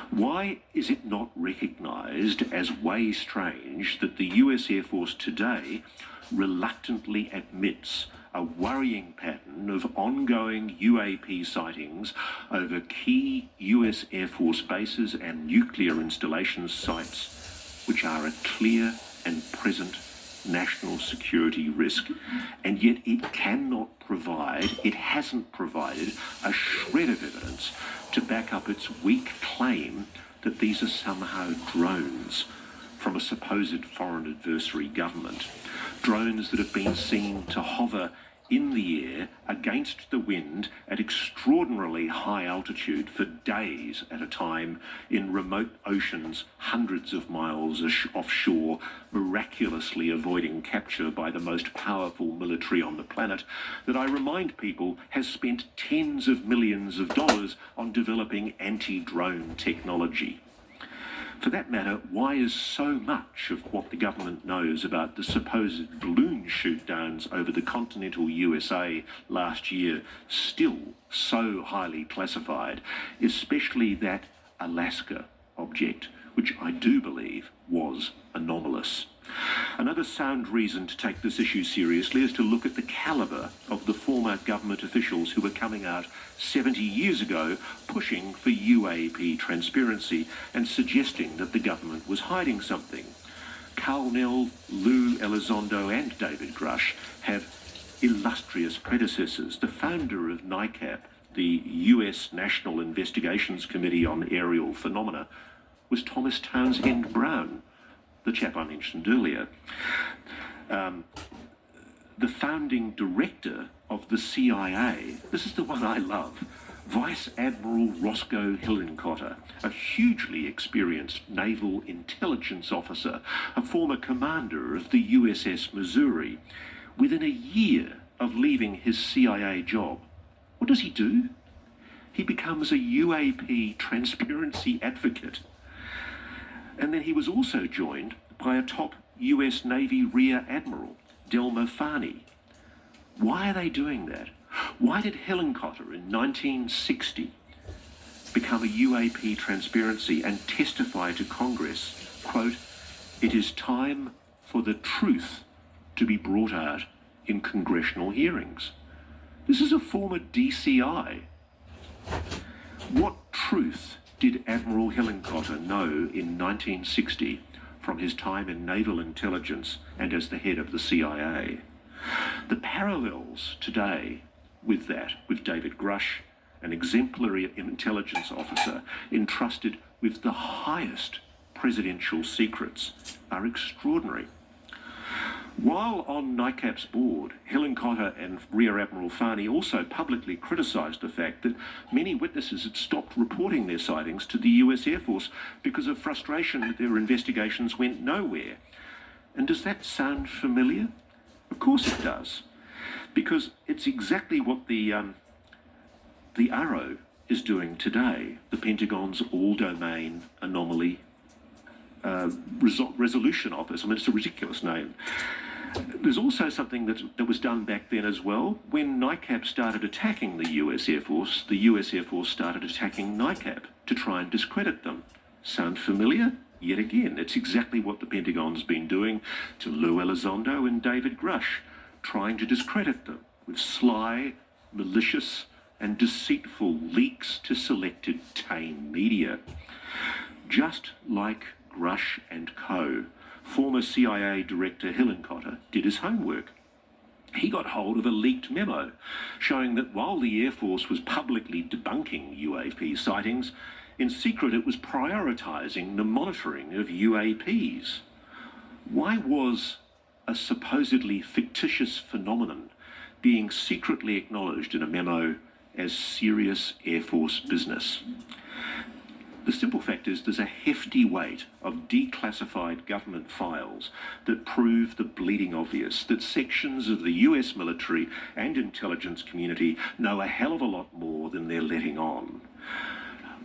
Why is it not recognised as way strange that the US Air Force today reluctantly admits a worrying pattern of ongoing UAP sightings over key US Air Force bases and nuclear installation sites, which are a clear and present national security risk, and yet it hasn't provided a shred of evidence to back up its weak claim that these are somehow drones from a supposed foreign adversary government. Drones that have been seen to hover in the air against the wind at extraordinarily high altitude for days at a time in remote oceans hundreds of miles offshore, miraculously avoiding capture by the most powerful military on the planet that, I remind people, has spent tens of millions of dollars on developing anti-drone technology. For that matter, why is so much of what the government knows about the supposed balloon shoot-downs over the continental USA last year still so highly classified, especially that Alaska object, which I do believe was anomalous? Another sound reason to take this issue seriously is to look at the calibre of the former government officials who were coming out 70 years ago pushing for UAP transparency and suggesting that the government was hiding something. Carl Nell, Lou Elizondo and David Grush have illustrious predecessors. The founder of NICAP, the US National Investigations Committee on Aerial Phenomena, was Thomas Townsend Brown, the chap I mentioned earlier. The founding director of the CIA, this is the one I love, Vice Admiral Roscoe Hillenkotter, a hugely experienced naval intelligence officer, a former commander of the USS Missouri, within a year of leaving his CIA job, what does he do? He becomes a UAP transparency advocate. And then he was also joined by a top US Navy Rear Admiral, Delmer Farney. Why are they doing that? Why did Hillenkotter in 1960 become a UAP transparency and testify to Congress, quote, "It is time for the truth to be brought out in congressional hearings"? This is a former DCI. What truth did Admiral Hillenkotter know in 1960 from his time in naval intelligence and as the head of the CIA? The parallels today with that, with David Grush, an exemplary intelligence officer entrusted with the highest presidential secrets, are extraordinary. While on NICAP's board, Hillenkotter and Rear Admiral Farney also publicly criticised the fact that many witnesses had stopped reporting their sightings to the US Air Force because of frustration that their investigations went nowhere. And does that sound familiar? Of course it does, because it's exactly what the ARRO is doing today, the Pentagon's All-Domain Anomaly Resolution Office. I mean, it's a ridiculous name. There's also something that was done back then as well. When NICAP started attacking the US Air Force started attacking NICAP to try and discredit them. Sound familiar? Yet again, it's exactly what the Pentagon's been doing to Lou Elizondo and David Grush, trying to discredit them with sly, malicious, and deceitful leaks to selected tame media. Just like Grush and co., former CIA Director Hillenkotter did his homework. He got hold of a leaked memo showing that while the Air Force was publicly debunking UAP sightings, in secret it was prioritising the monitoring of UAPs. Why was a supposedly fictitious phenomenon being secretly acknowledged in a memo as serious Air Force business? The simple fact is there's a hefty weight of declassified government files that prove the bleeding obvious that sections of the US military and intelligence community know a hell of a lot more than they're letting on.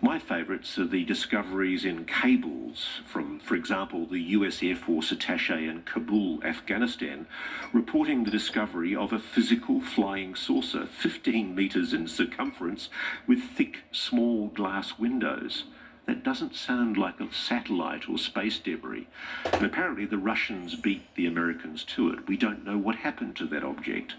My favourites are the discoveries in cables from, for example, the US Air Force attaché in Kabul, Afghanistan, reporting the discovery of a physical flying saucer 15 metres in circumference with thick, small glass windows. That doesn't sound like a satellite or space debris. And apparently the Russians beat the Americans to it. We don't know what happened to that object.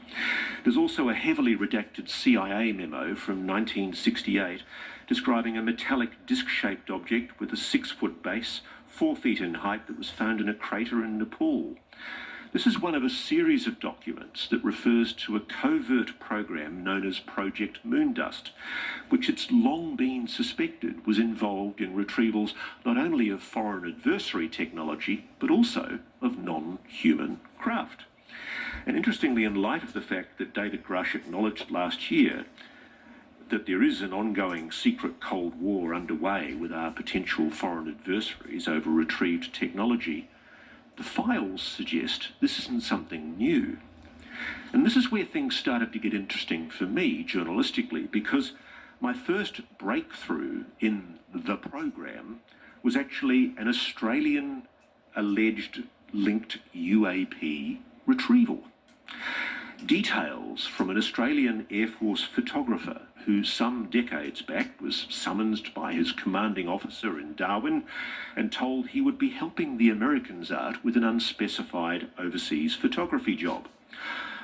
There's also a heavily redacted CIA memo from 1968 describing a metallic disc-shaped object with a 6-foot base, 4 feet in height, that was found in a crater in Nepal. This is one of a series of documents that refers to a covert program known as Project Moondust, which it's long been suspected was involved in retrievals not only of foreign adversary technology, but also of non-human craft. And interestingly, in light of the fact that David Grush acknowledged last year that there is an ongoing secret Cold War underway with our potential foreign adversaries over retrieved technology, the files suggest this isn't something new. And this is where things started to get interesting for me journalistically, because my first breakthrough in the program was actually an Australian alleged linked UAP retrieval. Details from an Australian Air Force photographer who some decades back was summoned by his commanding officer in Darwin and told he would be helping the Americans out with an unspecified overseas photography job.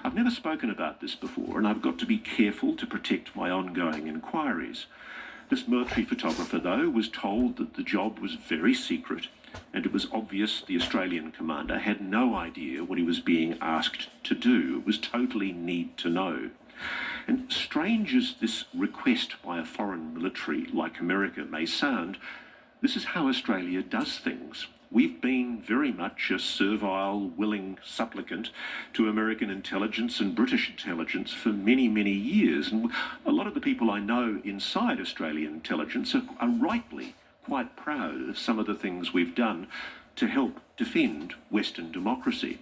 I've never spoken about this before, and I've got to be careful to protect my ongoing inquiries. This military photographer, though, was told that the job was very secret, and it was obvious the Australian commander had no idea what he was being asked to do. It was totally need to know. And strange as this request by a foreign military like America may sound, this is how Australia does things. We've been very much a servile, willing supplicant to American intelligence and British intelligence for many, many years. And a lot of the people I know inside Australian intelligence are rightly quite proud of some of the things we've done to help defend Western democracy.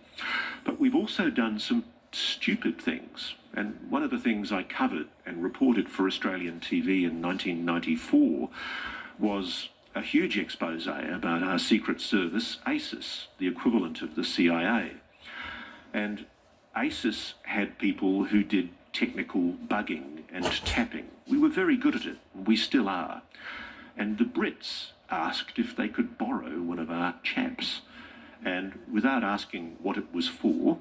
But we've also done some stupid things. And one of the things I covered and reported for Australian TV in 1994 was a huge expose about our secret service, ASIS, the equivalent of the CIA. And ASIS had people who did technical bugging and tapping. We were very good at it, and we still are. And the Brits asked if they could borrow one of our chaps. And without asking what it was for,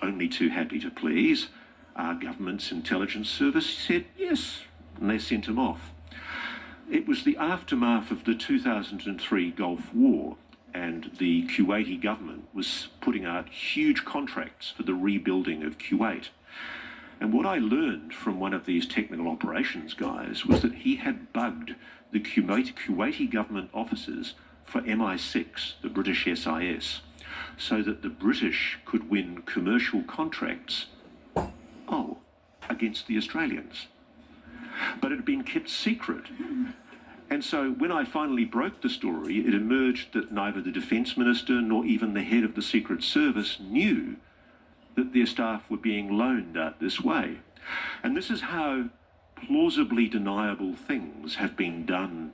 only too happy to please, our government's intelligence service said yes, and they sent him off. It was the aftermath of the 2003 Gulf War, and the Kuwaiti government was putting out huge contracts for the rebuilding of Kuwait. And what I learned from one of these technical operations guys was that he had bugged the Kuwaiti government officers for MI6, the British SIS, so that the British could win commercial contracts, against the Australians. But it had been kept secret. And so when I finally broke the story, it emerged that neither the Defence Minister nor even the head of the Secret Service knew that their staff were being loaned out this way. And this is how plausibly deniable things have been done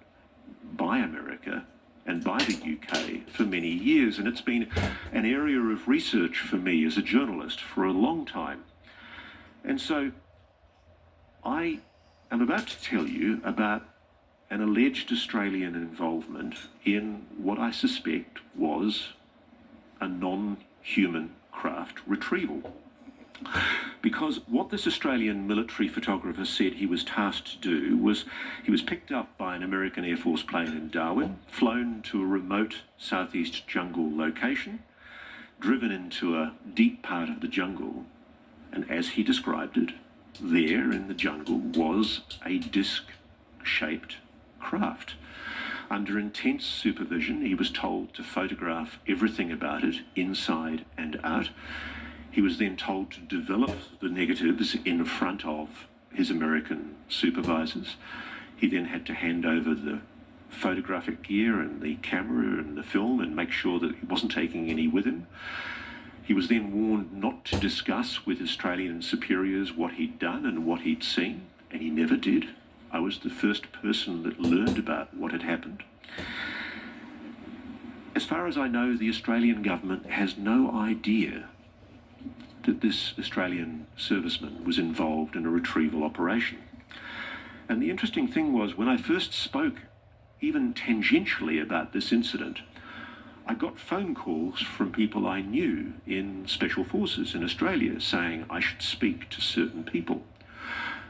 by America and by the UK for many years. And it's been an area of research for me as a journalist for a long time. And so I am about to tell you about an alleged Australian involvement in what I suspect was a non-human craft retrieval. Because what this Australian military photographer said he was tasked to do was he was picked up by an American Air Force plane in Darwin, flown to a remote southeast jungle location, driven into a deep part of the jungle, and as he described it, there in the jungle was a disc-shaped craft. Under intense supervision, he was told to photograph everything about it, inside and out. He was then told to develop the negatives in front of his American supervisors. He then had to hand over the photographic gear and the camera and the film and make sure that he wasn't taking any with him. He was then warned not to discuss with Australian superiors what he'd done and what he'd seen, and he never did. I was the first person that learned about what had happened. As far as I know, the Australian government has no idea that this Australian serviceman was involved in a retrieval operation. And the interesting thing was, when I first spoke, even tangentially about this incident, I got phone calls from people I knew in Special Forces in Australia saying I should speak to certain people.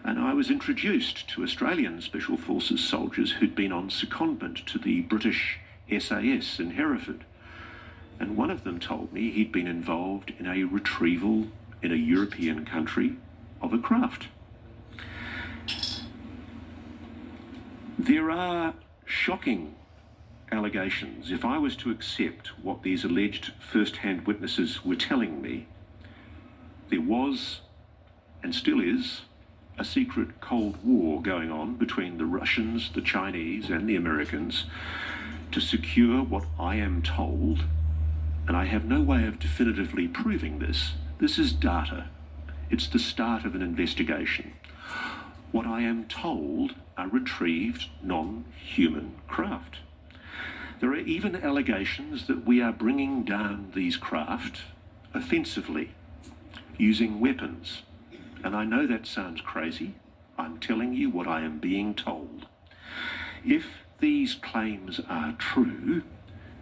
And I was introduced to Australian Special Forces soldiers who'd been on secondment to the British SAS in Hereford. And one of them told me he'd been involved in a retrieval in a European country of a craft. There are shocking allegations. If I was to accept what these alleged first-hand witnesses were telling me, there was, and still is, a secret Cold War going on between the Russians, the Chinese, and the Americans to secure what I am told, and I have no way of definitively proving this. This is data. It's the start of an investigation. What I am told are retrieved non-human craft. There are even allegations that we are bringing down these craft offensively, using weapons. And I know that sounds crazy. I'm telling you what I am being told. If these claims are true,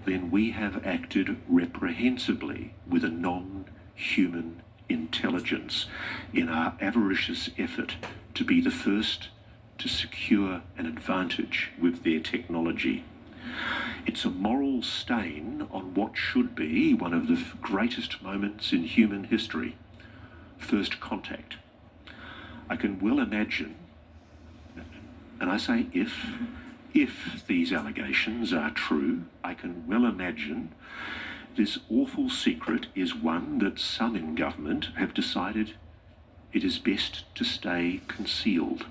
then we have acted reprehensibly with a non-human intelligence in our avaricious effort to be the first to secure an advantage with their technology. It's a moral stain on what should be one of the greatest moments in human history, first contact. I can well imagine, and I say if, If these allegations are true, I can well imagine this awful secret is one that some in government have decided it is best to stay concealed.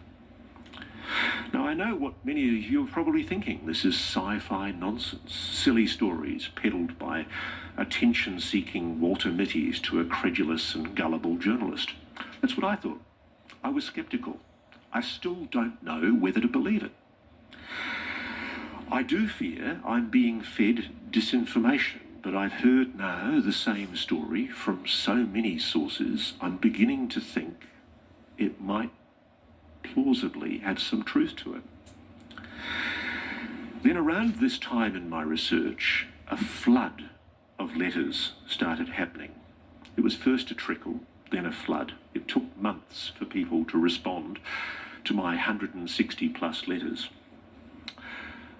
Now, I know what many of you are probably thinking. This is sci-fi nonsense, silly stories peddled by attention-seeking Walter Mitty's to a credulous and gullible journalist. That's what I thought. I was sceptical. I still don't know whether to believe it. I do fear I'm being fed disinformation, but I've heard now the same story from so many sources, I'm beginning to think it might plausibly have some truth to it. Then around this time in my research, a flood of letters started happening. It was first a trickle, then a flood. It took months for people to respond to my 160 plus letters.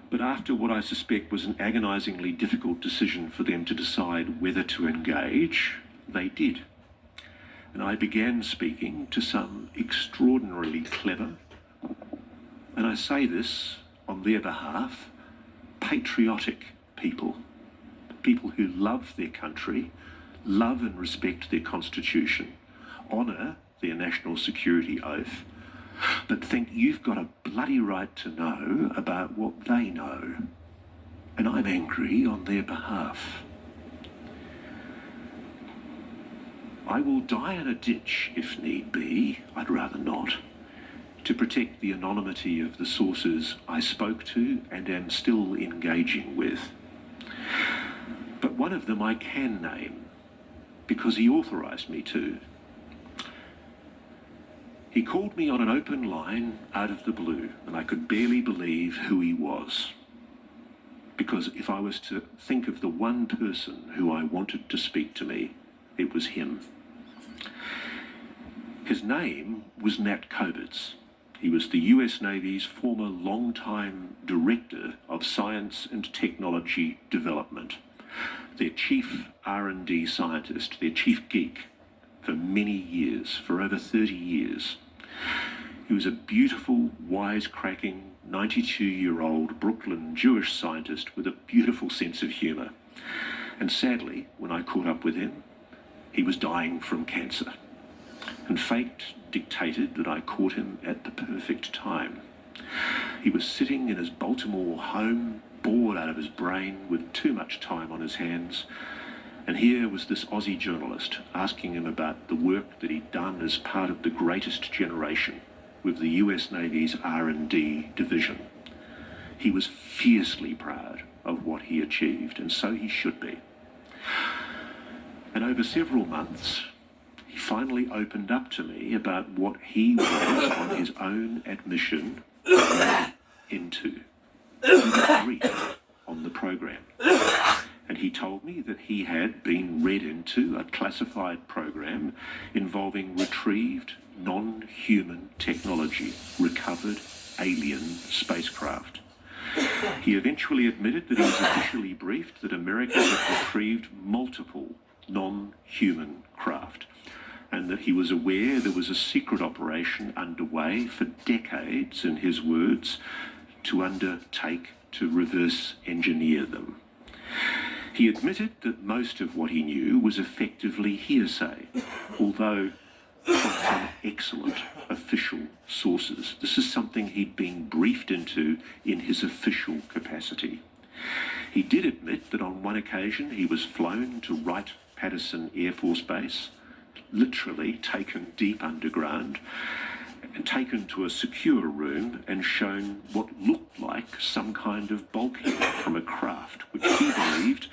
But after what I suspect was an agonisingly difficult decision for them to decide whether to engage, they did. And I began speaking to some extraordinarily clever, and I say this on their behalf, patriotic people. People who love their country, love and respect their constitution, honour their national security oath, but think you've got a bloody right to know about what they know. And I'm angry on their behalf. I will die in a ditch if need be, I'd rather not, to protect the anonymity of the sources I spoke to and am still engaging with. But one of them I can name, because he authorised me to. He called me on an open line out of the blue, and I could barely believe who he was. Because if I was to think of the one person who I wanted to speak to me, it was him. His name was Nat Kobitz. He was the US Navy's former long-time Director of Science and Technology Development, their chief R&D scientist, their chief geek, for many years, for over 30 years. He was a beautiful, wisecracking, 92-year-old Brooklyn Jewish scientist with a beautiful sense of humour. And sadly, when I caught up with him, he was dying from cancer. And fate dictated that I caught him at the perfect time. He was sitting in his Baltimore home, bored out of his brain, with too much time on his hands. And here was this Aussie journalist asking him about the work that he'd done as part of the greatest generation with the US Navy's R&D division. He was fiercely proud of what he achieved, and so he should be. And over several months, he finally opened up to me about what he was, on his own admission, into. He was briefed on the program. And he told me that he had been read into a classified program involving retrieved non-human technology, recovered alien spacecraft. He eventually admitted that he was officially briefed that America had retrieved multiple non-human craft, and that he was aware there was a secret operation underway for decades, in his words, to undertake to reverse engineer them. He admitted that most of what he knew was effectively hearsay, although from some excellent official sources. This is something he'd been briefed into in his official capacity. He did admit that on one occasion he was flown to Wright-Patterson Air Force Base, literally taken deep underground, and taken to a secure room and shown what looked like some kind of bulkhead from a craft, which he believed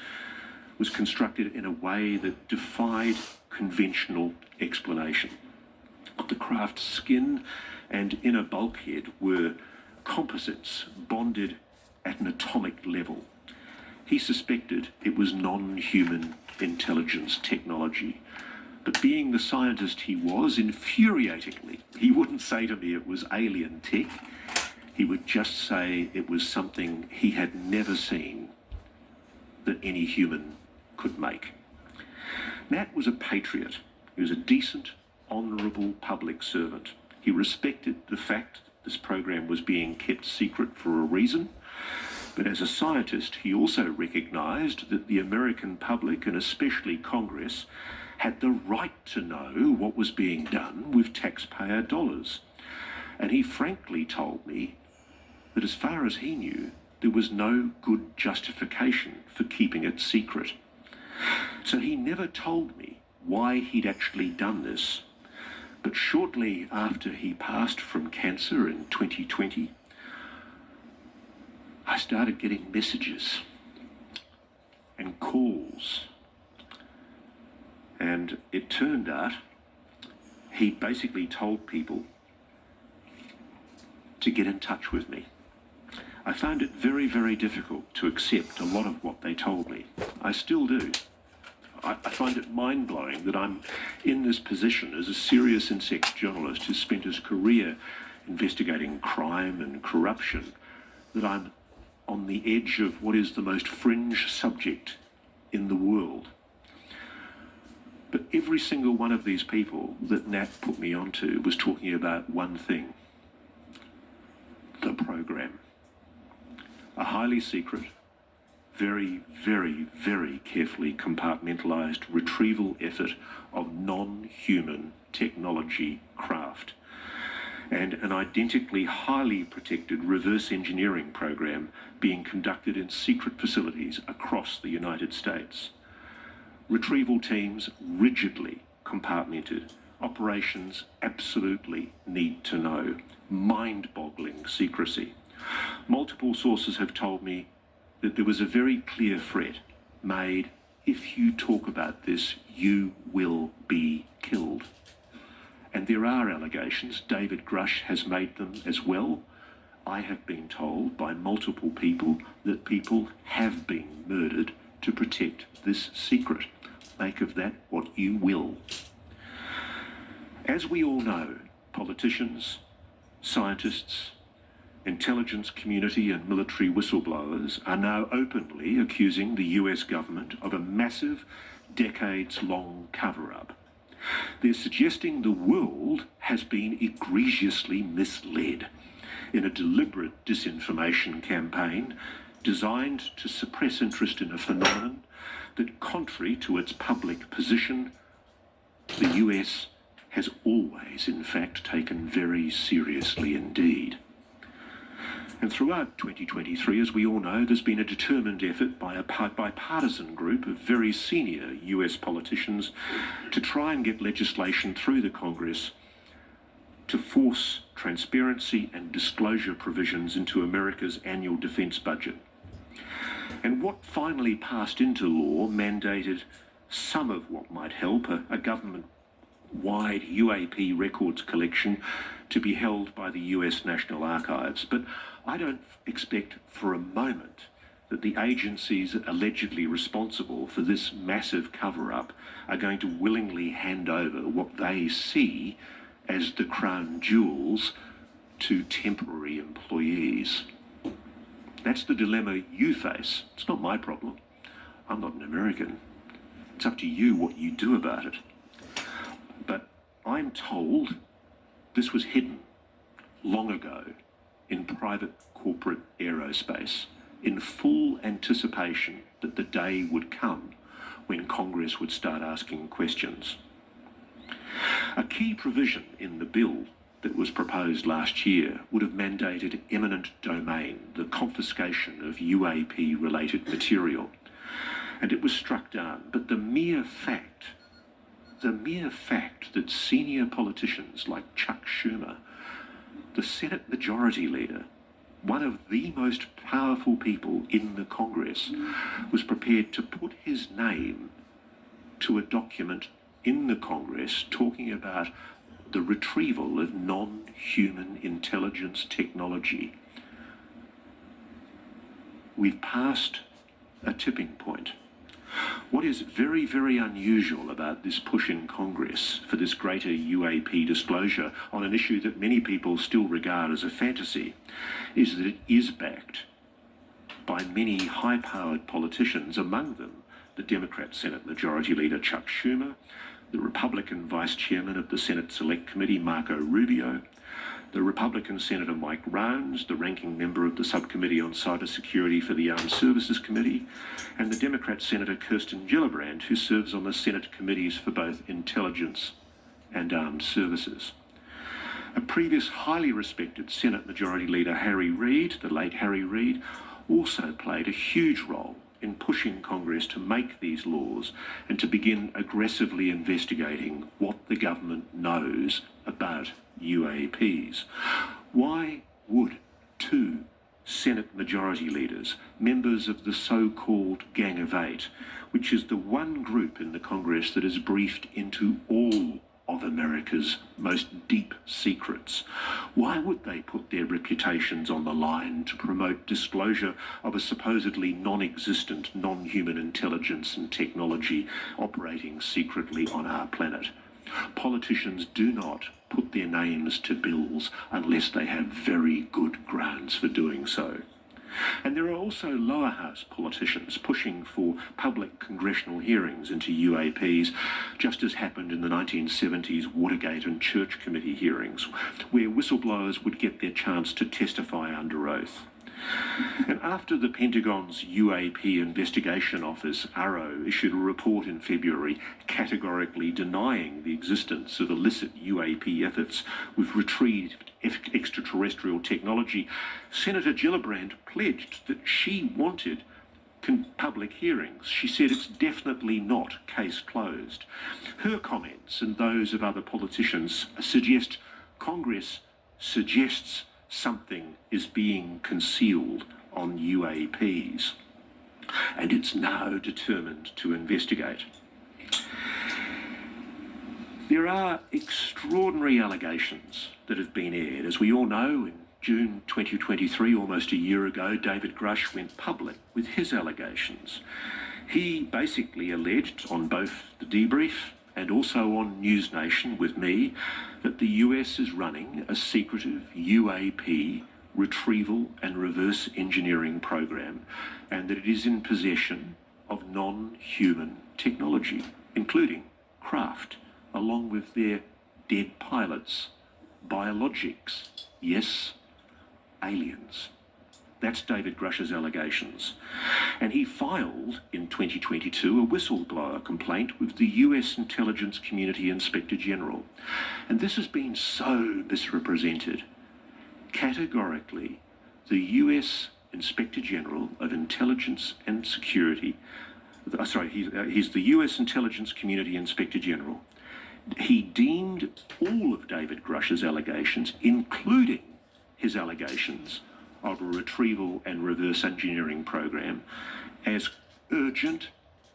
was constructed in a way that defied conventional explanation. The craft's skin and inner bulkhead were composites bonded at an atomic level. He suspected it was non-human intelligence technology. But being the scientist he was, infuriatingly, he wouldn't say to me it was alien tech. He would just say it was something he had never seen that any human could make. Nat was a patriot. He was a decent, honourable public servant. He respected the fact that this program was being kept secret for a reason, But as a scientist, he also recognised that the American public, and especially Congress, had the right to know what was being done with taxpayer dollars. And he frankly told me that as far as he knew, there was no good justification for keeping it secret. So he never told me why he'd actually done this. But shortly after he passed from cancer in 2020, I started getting messages and calls. And it turned out he basically told people to get in touch with me. I found it very, very difficult to accept a lot of what they told me. I still do. I find it mind-blowing that I'm in this position as a serious insect journalist who spent his career investigating crime and corruption, that I'm on the edge of what is the most fringe subject in the world. But every single one of these people that Nat put me onto was talking about one thing: the program. A highly secret, very, very, very carefully compartmentalised retrieval effort of non-human technology craft, and an identically highly protected reverse engineering program being conducted in secret facilities across the United States. Retrieval teams rigidly compartmented, operations absolutely need to know, mind-boggling secrecy. Multiple sources have told me that there was a very clear threat made: if you talk about this, you will be killed. And there are allegations. David Grush has made them as well. I have been told by multiple people that people have been murdered to protect this secret. Make of that what you will. As we all know, politicians, scientists, intelligence community and military whistleblowers are now openly accusing the US government of a massive, decades-long cover-up. They're suggesting the world has been egregiously misled in a deliberate disinformation campaign designed to suppress interest in a phenomenon that, contrary to its public position, the US has always, in fact, taken very seriously indeed. And throughout 2023, as we all know, there's been a determined effort by a bipartisan group of very senior US politicians to try and get legislation through the Congress to force transparency and disclosure provisions into America's annual defence budget. And what finally passed into law mandated some of what might help a government-wide UAP records collection to be held by the US National Archives. But I don't expect for a moment that the agencies allegedly responsible for this massive cover-up are going to willingly hand over what they see as the crown jewels to temporary employees. That's the dilemma you face. It's not my problem. I'm not an American. It's up to you what you do about it. But I'm told this was hidden long ago in private corporate aerospace, in full anticipation that the day would come when Congress would start asking questions. A key provision in the bill that was proposed last year would have mandated eminent domain, the confiscation of UAP-related material, and it was struck down. But the mere fact that senior politicians like Chuck Schumer, the Senate Majority Leader, one of the most powerful people in the Congress, was prepared to put his name to a document in the Congress talking about the retrieval of non-human intelligence technology. We've passed a tipping point. What is very, very unusual about this push in Congress for this greater UAP disclosure on an issue that many people still regard as a fantasy is that it is backed by many high-powered politicians, among them the Democrat Senate Majority Leader Chuck Schumer, the Republican Vice Chairman of the Senate Select Committee Marco Rubio, the Republican Senator Mike Rounds, the ranking member of the Subcommittee on Cybersecurity for the Armed Services Committee, and the Democrat Senator Kirsten Gillibrand, who serves on the Senate committees for both intelligence and armed services. A previous highly respected Senate Majority Leader Harry Reid, the late Harry Reid, also played a huge role in pushing Congress to make these laws and to begin aggressively investigating what the government knows about UAPs. Why would two Senate Majority Leaders, members of the so-called Gang of Eight, which is the one group in the Congress that is briefed into all of America's most deep secrets, why would they put their reputations on the line to promote disclosure of a supposedly non-existent, non-human intelligence and technology operating secretly on our planet? Politicians do not put their names to bills unless they have very good grounds for doing so. And there are also lower house politicians pushing for public congressional hearings into UAPs, just as happened in the 1970s Watergate and Church Committee hearings, where whistleblowers would get their chance to testify under oath. And after the Pentagon's UAP Investigation Office, ARRO, issued a report in February categorically denying the existence of illicit UAP efforts with retrieved extraterrestrial technology, Senator Gillibrand pledged that she wanted public hearings. She said it's definitely not case closed. Her comments and those of other politicians suggest Congress suggests something is being concealed on UAPs, and it's now determined to investigate. There are extraordinary allegations that have been aired. As we all know, in June 2023, almost a year ago, David Grush went public with his allegations. He basically alleged on both the debrief and also on News Nation with me that the US is running a secretive UAP retrieval and reverse engineering program, and that it is in possession of non-human technology, including craft, along with their dead pilots, biologics, yes, aliens. That's David Grush's allegations. And he filed in 2022 a whistleblower complaint with the US Intelligence Community Inspector General. And this has been so misrepresented. Categorically, the US Inspector General of Intelligence and Security, he's the US Intelligence Community Inspector General. He deemed all of David Grush's allegations, including his allegations of a retrieval and reverse engineering program, as urgent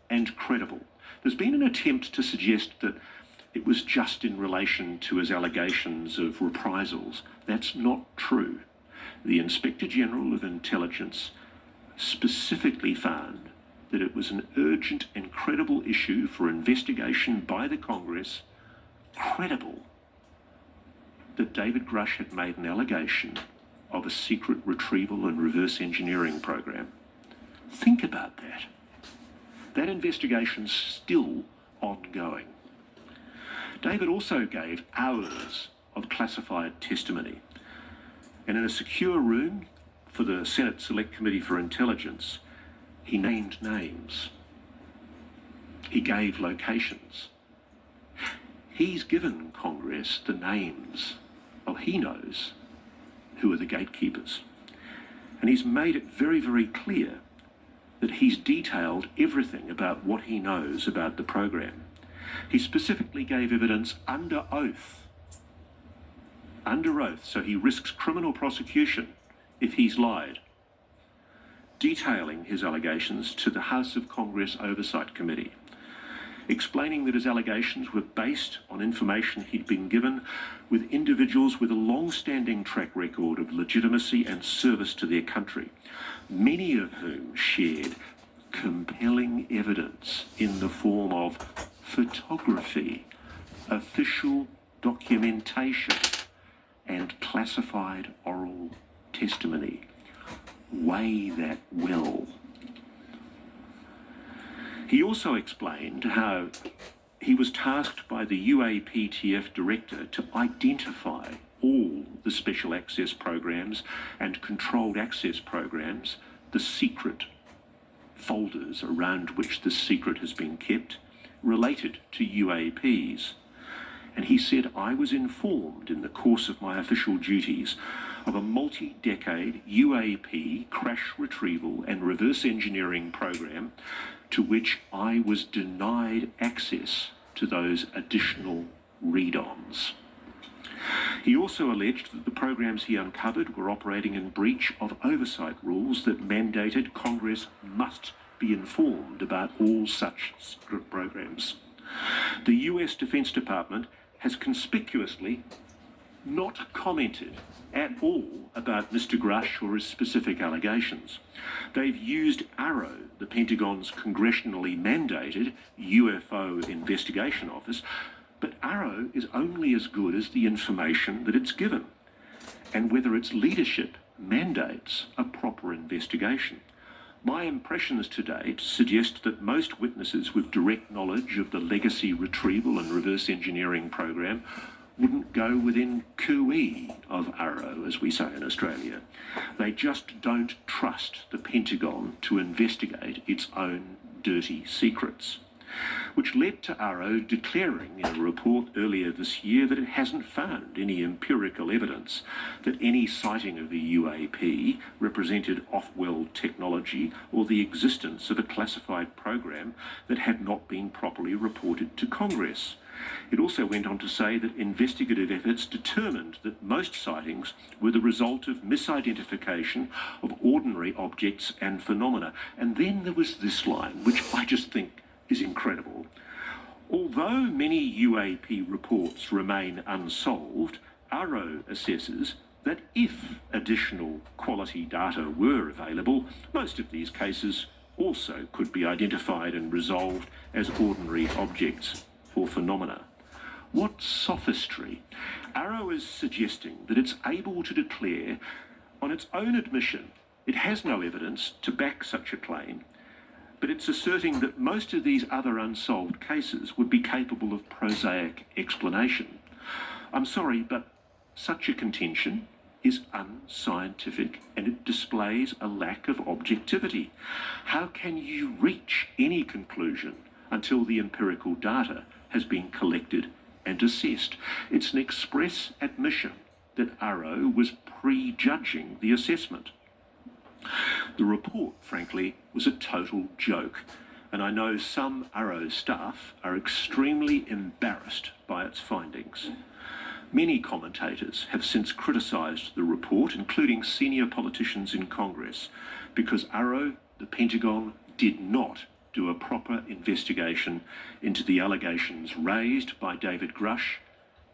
and credible. There's been an attempt to suggest that it was just in relation to his allegations of reprisals. That's not true. The Inspector General of Intelligence specifically found that it was an urgent and credible issue for investigation by the Congress, credible, that David Grush had made an allegation of a secret retrieval and reverse engineering program. Think about that. That investigation's still ongoing. David also gave hours of classified testimony. And in a secure room for the Senate Select Committee for Intelligence, he named names. He gave locations. He's given Congress the names of, he knows, who are the gatekeepers. And he's made it very, very clear that he's detailed everything about what he knows about the program. He specifically gave evidence under oath. Under oath, so he risks criminal prosecution if he's lied, detailing his allegations to the House of Congress Oversight Committee, explaining that his allegations were based on information he'd been given with individuals with a long-standing track record of legitimacy and service to their country, many of whom shared compelling evidence in the form of photography, official documentation, and classified oral testimony. Weigh that well. He also explained how he was tasked by the UAPTF director to identify all the special access programs and controlled access programs, the secret folders around which the secret has been kept, related to UAPs. And he said, I was informed in the course of my official duties of a multi-decade UAP crash retrieval and reverse engineering program to which I was denied access to those additional read-ons. He also alleged that the programs he uncovered were operating in breach of oversight rules that mandated Congress must be informed about all such secret programs. The US Defense Department has conspicuously not commented at all about Mr. Grush or his specific allegations. They've used ARROW, the Pentagon's congressionally mandated UFO investigation office, but ARROW is only as good as the information that it's given, and whether its leadership mandates a proper investigation. My impressions to date suggest that most witnesses with direct knowledge of the legacy retrieval and reverse engineering program wouldn't go within cooee of ARROW, as we say in Australia. They just don't trust the Pentagon to investigate its own dirty secrets, which led to ARROW declaring in a report earlier this year that it hasn't found any empirical evidence that any sighting of the UAP represented off-world technology or the existence of a classified program that had not been properly reported to Congress. It also went on to say that investigative efforts determined that most sightings were the result of misidentification of ordinary objects and phenomena. And then there was this line, which I just think is incredible. Although many UAP reports remain unsolved, ARROW assesses that if additional quality data were available, most of these cases also could be identified and resolved as ordinary objects or phenomena. What sophistry! ARROW is suggesting that it's able to declare, on its own admission, it has no evidence to back such a claim, but it's asserting that most of these other unsolved cases would be capable of prosaic explanation. I'm sorry, but such a contention is unscientific and it displays a lack of objectivity. How can you reach any conclusion until the empirical data has been collected and assessed? It's an express admission that ARROW was prejudging the assessment. The report, frankly, was a total joke, and I know some ARROW staff are extremely embarrassed by its findings. Many commentators have since criticised the report, including senior politicians in Congress, because ARROW, the Pentagon, did not do a proper investigation into the allegations raised by David Grush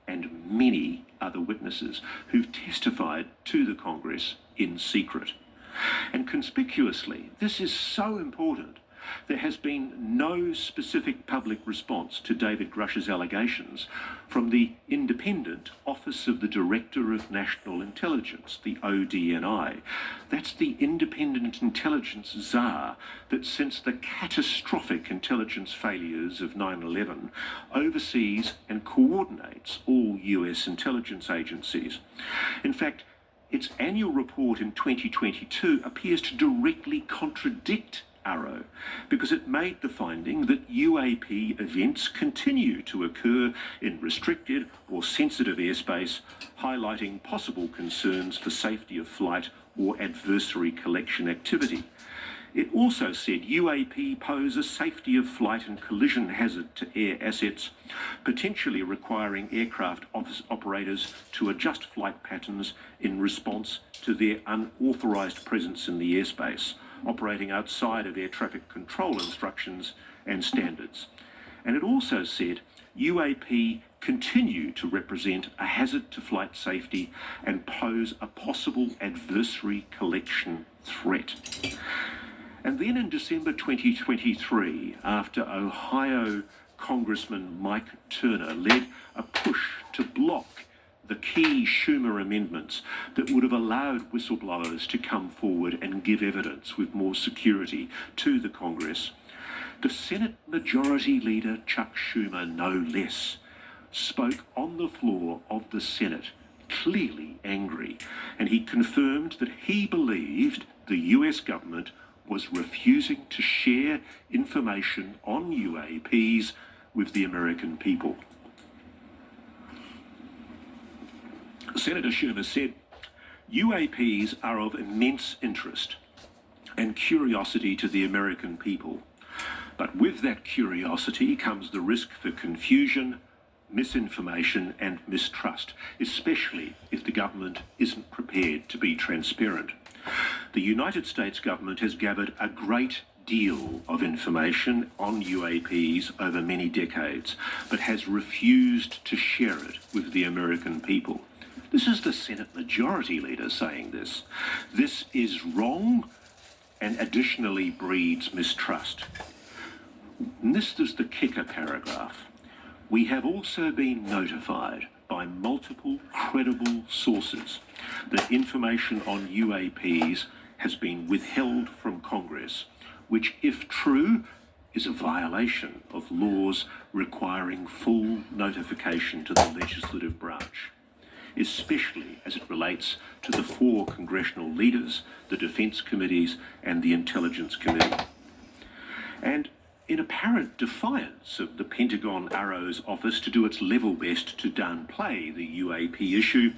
and many other witnesses who've testified to the Congress in secret. And conspicuously, this is so important, there has been no specific public response to David Grush's allegations from the independent Office of the Director of National Intelligence, the ODNI. That's the independent intelligence czar that, since the catastrophic intelligence failures of 9/11, oversees and coordinates all US intelligence agencies. In fact, its annual report in 2022 appears to directly contradict ARROW because it made the finding that UAP events continue to occur in restricted or sensitive airspace, highlighting possible concerns for safety of flight or adversary collection activity. It also said UAP pose a safety of flight and collision hazard to air assets, potentially requiring aircraft operators to adjust flight patterns in response to their unauthorised presence in the airspace, operating outside of air traffic control instructions and standards. And it also said UAP continue to represent a hazard to flight safety and pose a possible adversary collection threat. And then in December 2023, after Ohio Congressman Mike Turner led a push to block the key Schumer amendments that would have allowed whistleblowers to come forward and give evidence with more security to the Congress, the Senate Majority Leader Chuck Schumer, no less, spoke on the floor of the Senate clearly angry, and he confirmed that he believed the US government was refusing to share information on UAPs with the American people. Senator Schumer said, UAPs are of immense interest and curiosity to the American people, but with that curiosity comes the risk for confusion, misinformation and mistrust, especially if the government isn't prepared to be transparent. The United States government has gathered a great deal of information on UAPs over many decades, but has refused to share it with the American people. This is the Senate Majority Leader saying this. This is wrong and additionally breeds mistrust. And this is the kicker paragraph. We have also been notified by multiple credible sources that information on UAPs has been withheld from Congress, which, if true, is a violation of laws requiring full notification to the legislative branch, especially as it relates to the 4 congressional leaders, the Defense Committees and the Intelligence Committee. And in apparent defiance of the Pentagon Arrow's office to do its level best to downplay the UAP issue,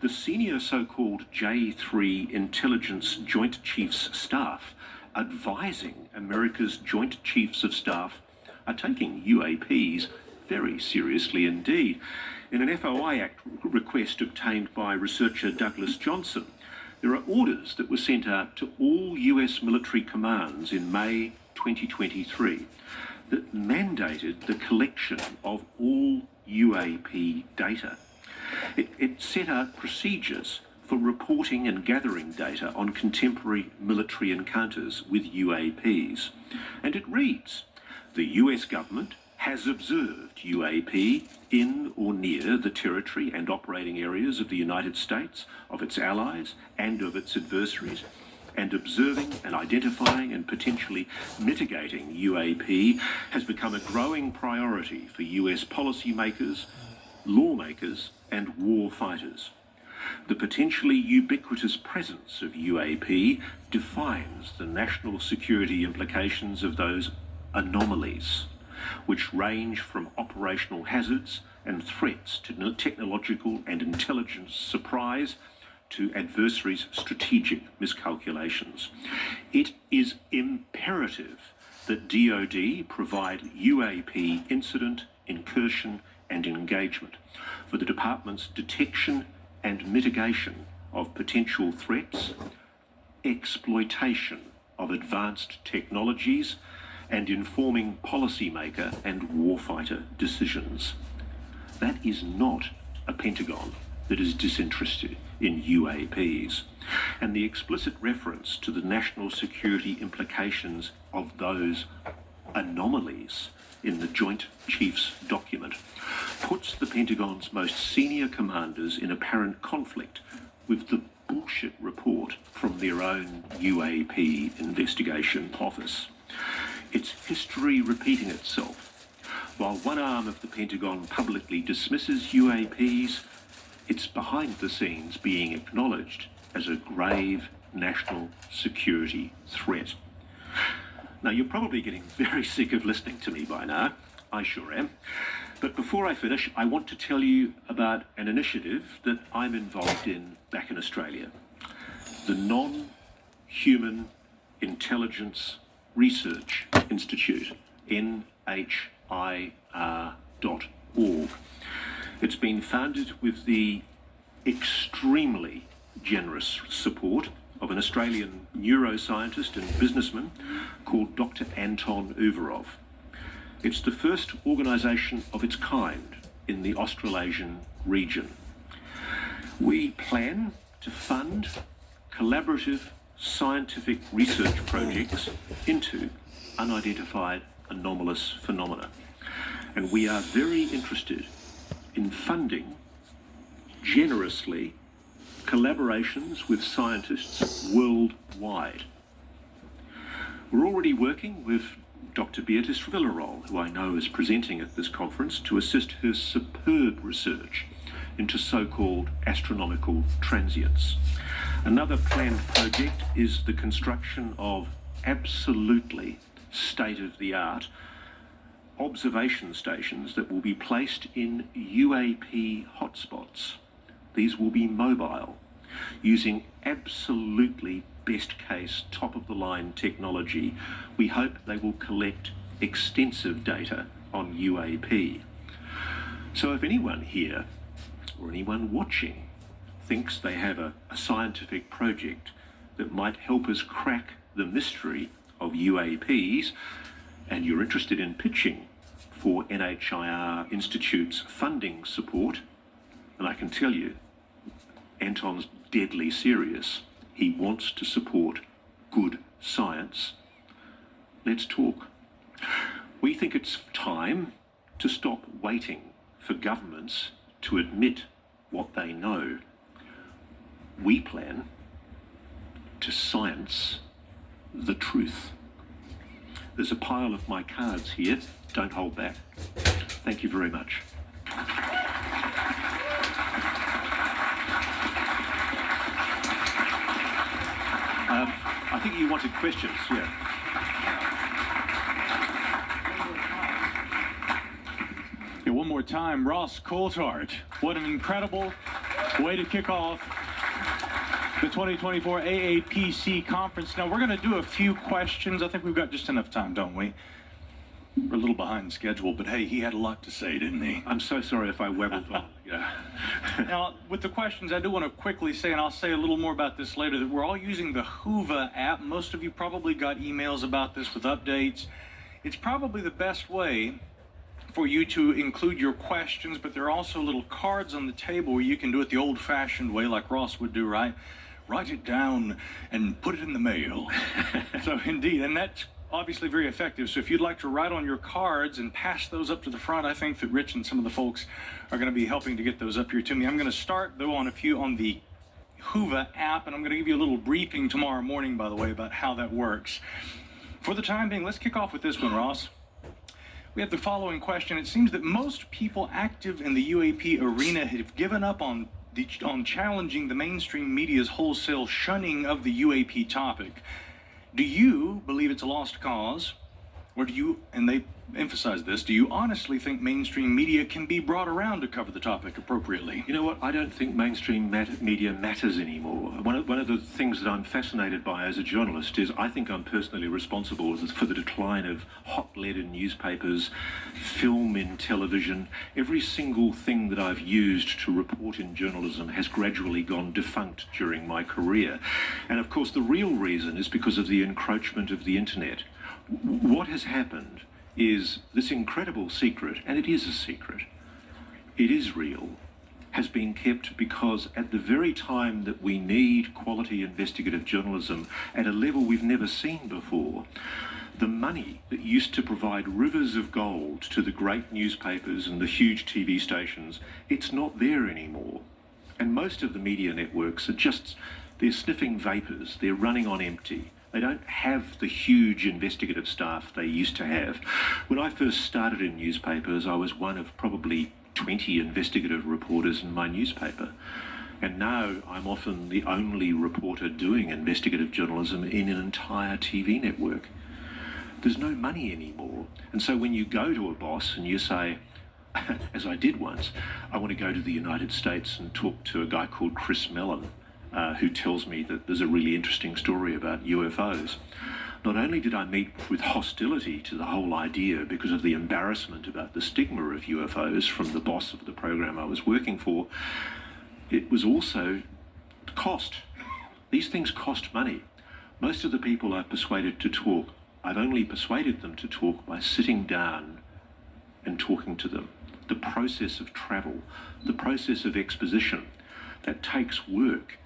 the senior so-called J3 Intelligence Joint Chiefs Staff advising America's Joint Chiefs of Staff are taking UAPs very seriously indeed. In an FOI Act request obtained by researcher Douglas Johnson, there are orders that were sent out to all US military commands in May 2023 that mandated the collection of all UAP data. It set out procedures for reporting and gathering data on contemporary military encounters with UAPs. And it reads, the US government has observed UAP in or near the territory and operating areas of the United States, of its allies and of its adversaries, and observing and identifying and potentially mitigating UAP has become a growing priority for US policymakers, lawmakers and war fighters. The potentially ubiquitous presence of UAP defines the national security implications of those anomalies, which range from operational hazards and threats to technological and intelligence surprise to adversaries' strategic miscalculations. It is imperative that DoD provide UAP incident, incursion and engagement for the department's detection and mitigation of potential threats, exploitation of advanced technologies, and informing policymaker and warfighter decisions. That is not a Pentagon that is disinterested in UAPs, and the explicit reference to the national security implications of those anomalies in the Joint Chiefs document puts the Pentagon's most senior commanders in apparent conflict with the bullshit report from their own UAP investigation office. It's history repeating itself. While one arm of the Pentagon publicly dismisses UAPs, it's behind the scenes being acknowledged as a grave national security threat. Now, you're probably getting very sick of listening to me by now. I sure am. But before I finish, I want to tell you about an initiative that I'm involved in back in Australia. The Non-Human Intelligence Research Institute, NHIR.org. It's been founded with the extremely generous support of an Australian neuroscientist and businessman called Dr. Anton Uvarov. It's the first organisation of its kind in the Australasian region. We plan to fund collaborative scientific research projects into unidentified anomalous phenomena. And we are very interested in funding generously collaborations with scientists worldwide. We're already working with Dr. Beatrice Villarol, who I know is presenting at this conference, to assist her superb research into so-called astronomical transients. Another planned project is the construction of absolutely state-of-the-art observation stations that will be placed in UAP hotspots. These will be mobile, using absolutely best case, top-of-the-line technology. We hope they will collect extensive data on UAP. So if anyone here, or anyone watching, thinks they have a scientific project that might help us crack the mystery of UAPs, and you're interested in pitching for NHIR Institute's funding support, and I can tell you, Anton's deadly serious. He wants to support good science. Let's talk. We think it's time to stop waiting for governments to admit what they know. We plan to science the truth. There's a pile of my cards here. Don't hold back. Thank you very much. I think you wanted questions, yeah. Yeah, one more time, Ross Coulthard. What an incredible way to kick off the 2024 AAPC conference. Now, we're going to do a few questions. I think we've got just enough time, don't we? We're a little behind schedule, but hey, he had a lot to say, didn't he? I'm so sorry if I wabbled on. Yeah. Now, with the questions, I do want to quickly say, and I'll say a little more about this later, that we're all using the UAVY app. Most of you probably got emails about this with updates. It's probably the best way for you to include your questions, but there are also little cards on the table where you can do it the old-fashioned way, like Ross would do, right? Write it down and put it in the mail. So, indeed, and that's obviously very effective. So if you'd like to write on your cards and pass those up to the front, I think that Rich and some of the folks are going to be helping to get those up here to me. I'm going to start, though, on a few on the UAVY app, and I'm going to give you a little briefing tomorrow morning, by the way, about how that works. For the time being, let's kick off with this one, Ross. We have the following question. It seems that most people active in the UAP arena have given up on challenging the mainstream media's wholesale shunning of the UAP topic. Do you believe it's a lost cause, or do you, and they emphasize this, do you honestly think mainstream media can be brought around to cover the topic appropriately? You know what? I don't think mainstream media matters anymore. One of the things that I'm fascinated by as a journalist is I think I'm personally responsible for the decline of hot lead in newspapers, film in television. Every single thing that I've used to report in journalism has gradually gone defunct during my career. And of course, the real reason is because of the encroachment of the internet. What has happened is this incredible secret, and it is a secret, it is real, has been kept because at the very time that we need quality investigative journalism at a level we've never seen before, the money that used to provide rivers of gold to the great newspapers and the huge TV stations, it's not there anymore. And most of the media networks are just, they're sniffing vapors, they're running on empty. They don't have the huge investigative staff they used to have. When I first started in newspapers, I was one of probably 20 investigative reporters in my newspaper. And now I'm often the only reporter doing investigative journalism in an entire TV network. There's no money anymore. And so when you go to a boss and you say, as I did once, I want to go to the United States and talk to a guy called Chris Mellon, who tells me that there's a really interesting story about UFOs. Not only did I meet with hostility to the whole idea because of the embarrassment about the stigma of UFOs from the boss of the program I was working for, it was also cost. These things cost money. Most of the people I've persuaded to talk, I've only persuaded them to talk by sitting down and talking to them. The process of travel, the process of exposition, that takes work.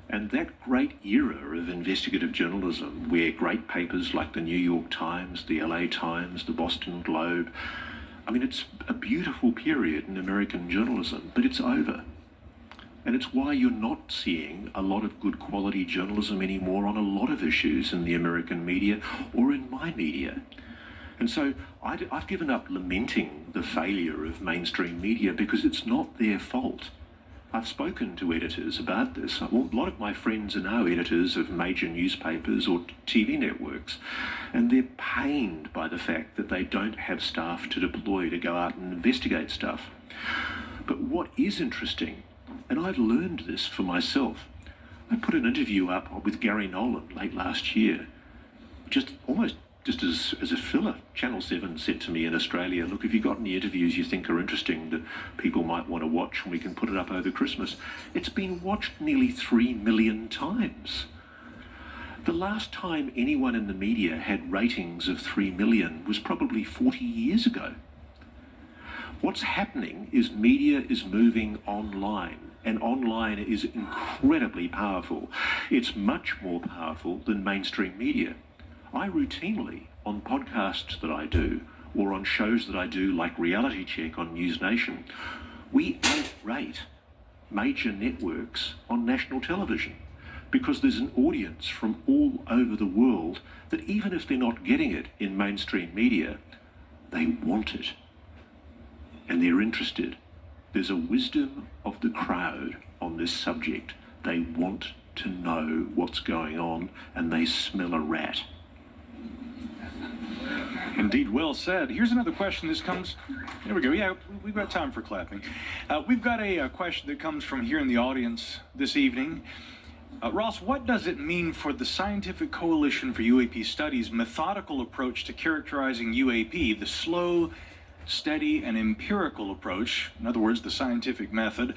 And that great era of investigative journalism, where great papers like the New York Times, the LA Times, the Boston Globe, I mean, it's a beautiful period in American journalism, but it's over. And it's why you're not seeing a lot of good quality journalism anymore on a lot of issues in the American media or in my media. And so I've given up lamenting the failure of mainstream media because it's not their fault. I've spoken to editors about this. A lot of my friends are now editors of major newspapers or TV networks, and they're pained by the fact that they don't have staff to deploy to go out and investigate stuff. But what is interesting, and I've learned this for myself, I put an interview up with Gary Nolan late last year, almost as a filler. Channel 7 said to me in Australia, look, if you've got any interviews you think are interesting that people might want to watch and we can put it up over Christmas, it's been watched nearly 3 million times. The last time anyone in the media had ratings of 3 million was probably 40 years ago. What's happening is media is moving online, and online is incredibly powerful. It's much more powerful than mainstream media. I routinely, on podcasts that I do, or on shows that I do like Reality Check on News Nation, we outrate major networks on national television because there's an audience from all over the world that even if they're not getting it in mainstream media, they want it and they're interested. There's a wisdom of the crowd on this subject. They want to know what's going on and they smell a rat. Indeed, well said. Here's another question. This comes, there we go. Yeah, we've got time for clapping. We've got a question that comes from here in the audience this evening. Ross, what does it mean for the Scientific Coalition for UAP Studies' methodical approach to characterizing UAP, the slow, steady, and empirical approach, in other words, the scientific method,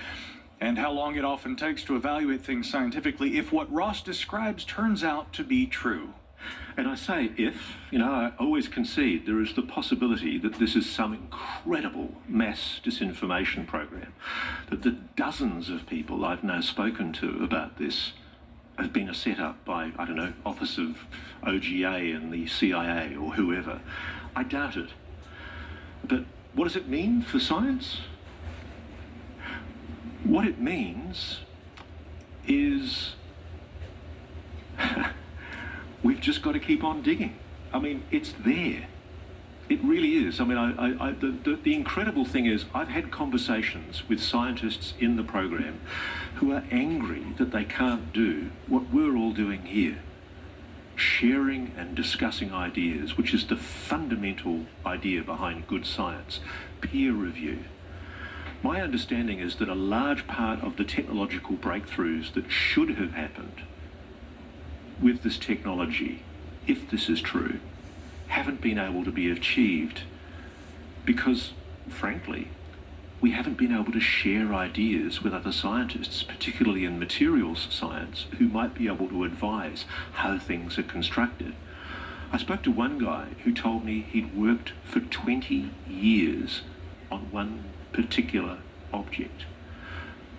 and how long it often takes to evaluate things scientifically if what Ross describes turns out to be true? And I say if, I always concede there is the possibility that this is some incredible mass disinformation program, that the dozens of people I've now spoken to about this have been set up by, Office of OGA and the CIA or whoever. I doubt it. But what does it mean for science? What it means is we've just got to keep on digging. I mean, it's there. It really is. I mean, the incredible thing is I've had conversations with scientists in the program who are angry that they can't do what we're all doing here, sharing and discussing ideas, which is the fundamental idea behind good science, peer review. My understanding is that a large part of the technological breakthroughs that should have happened with this technology, if this is true, haven't been able to be achieved because, frankly, we haven't been able to share ideas with other scientists, particularly in materials science, who might be able to advise how things are constructed. I spoke to one guy who told me he'd worked for 20 years on one particular object,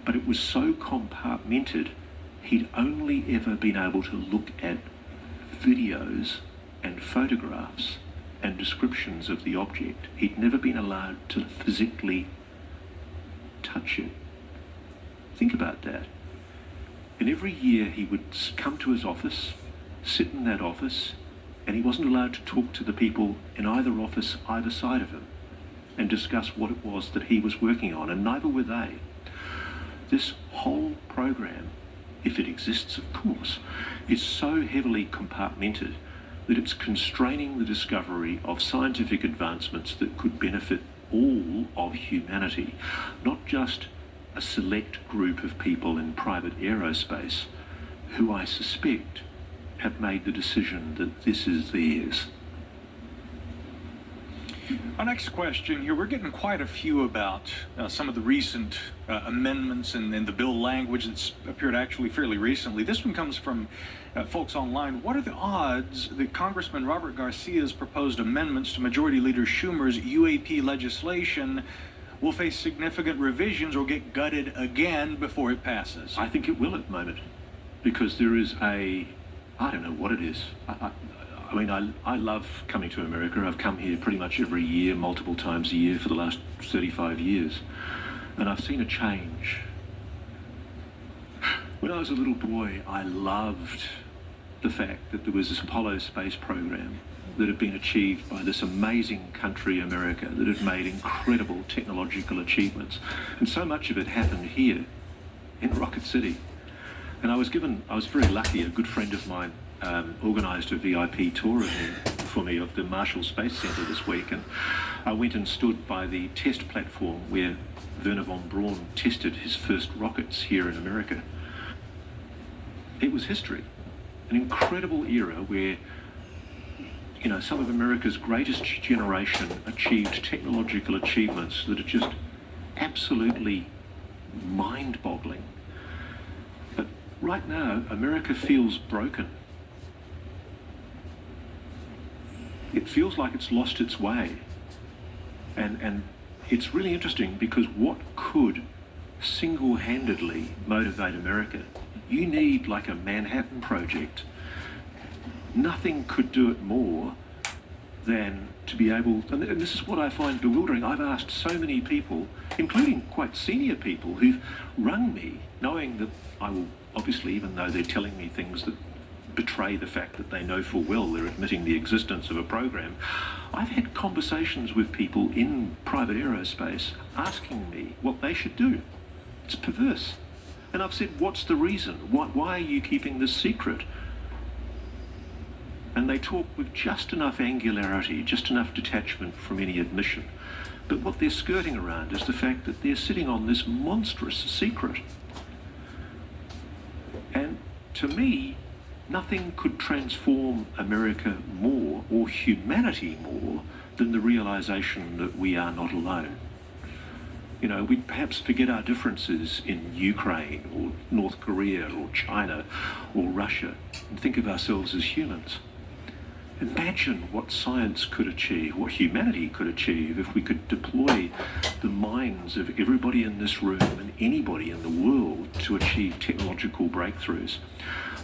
but it was so compartmented he'd only ever been able to look at videos and photographs and descriptions of the object. He'd never been allowed to physically touch it. Think about that. And every year he would come to his office, sit in that office, and he wasn't allowed to talk to the people in either office, either side of him, and discuss what it was that he was working on, and neither were they. This whole program, if it exists of course, is so heavily compartmented that it's constraining the discovery of scientific advancements that could benefit all of humanity, not just a select group of people in private aerospace who I suspect have made the decision that this is theirs. Our next question here, we're getting quite a few about some of the recent amendments and the bill language that's appeared actually fairly recently. This one comes from folks online. What are the odds that Congressman Robert Garcia's proposed amendments to Majority Leader Schumer's UAP legislation will face significant revisions or get gutted again before it passes? I think it will at the moment, because there is I don't know what it is. I mean, I love coming to America. I've come here pretty much every year, multiple times a year for the last 35 years. And I've seen a change. When I was a little boy, I loved the fact that there was this Apollo space program that had been achieved by this amazing country, America, that had made incredible technological achievements. And so much of it happened here. in Rocket City. And I was very lucky, a good friend of mine organised a VIP tour for me of the Marshall Space Centre this week, and I went and stood by the test platform where Wernher von Braun tested his first rockets here in America. It was history, an incredible era where, you know, some of America's greatest generation achieved technological achievements that are just absolutely mind-boggling. But right now, America feels broken. It feels like it's lost its way. And it's really interesting because what could single-handedly motivate America? You need like a Manhattan Project. Nothing could do it more than to be able, and this is what I find bewildering. I've asked so many people, including quite senior people, who've rung me, knowing that I will, obviously, even though they're telling me things that betray the fact that they know full well they're admitting the existence of a program. I've had conversations with people in private aerospace asking me what they should do. It's perverse. And I've said, what's the reason? Why are you keeping this secret? And they talk with just enough angularity, just enough detachment from any admission. But what they're skirting around is the fact that they're sitting on this monstrous secret. And to me, nothing could transform America more, or humanity more, than the realization that we are not alone. You know, we'd perhaps forget our differences in Ukraine, or North Korea, or China, or Russia, and think of ourselves as humans. Imagine what science could achieve, what humanity could achieve, if we could deploy the minds of everybody in this room and anybody in the world to achieve technological breakthroughs.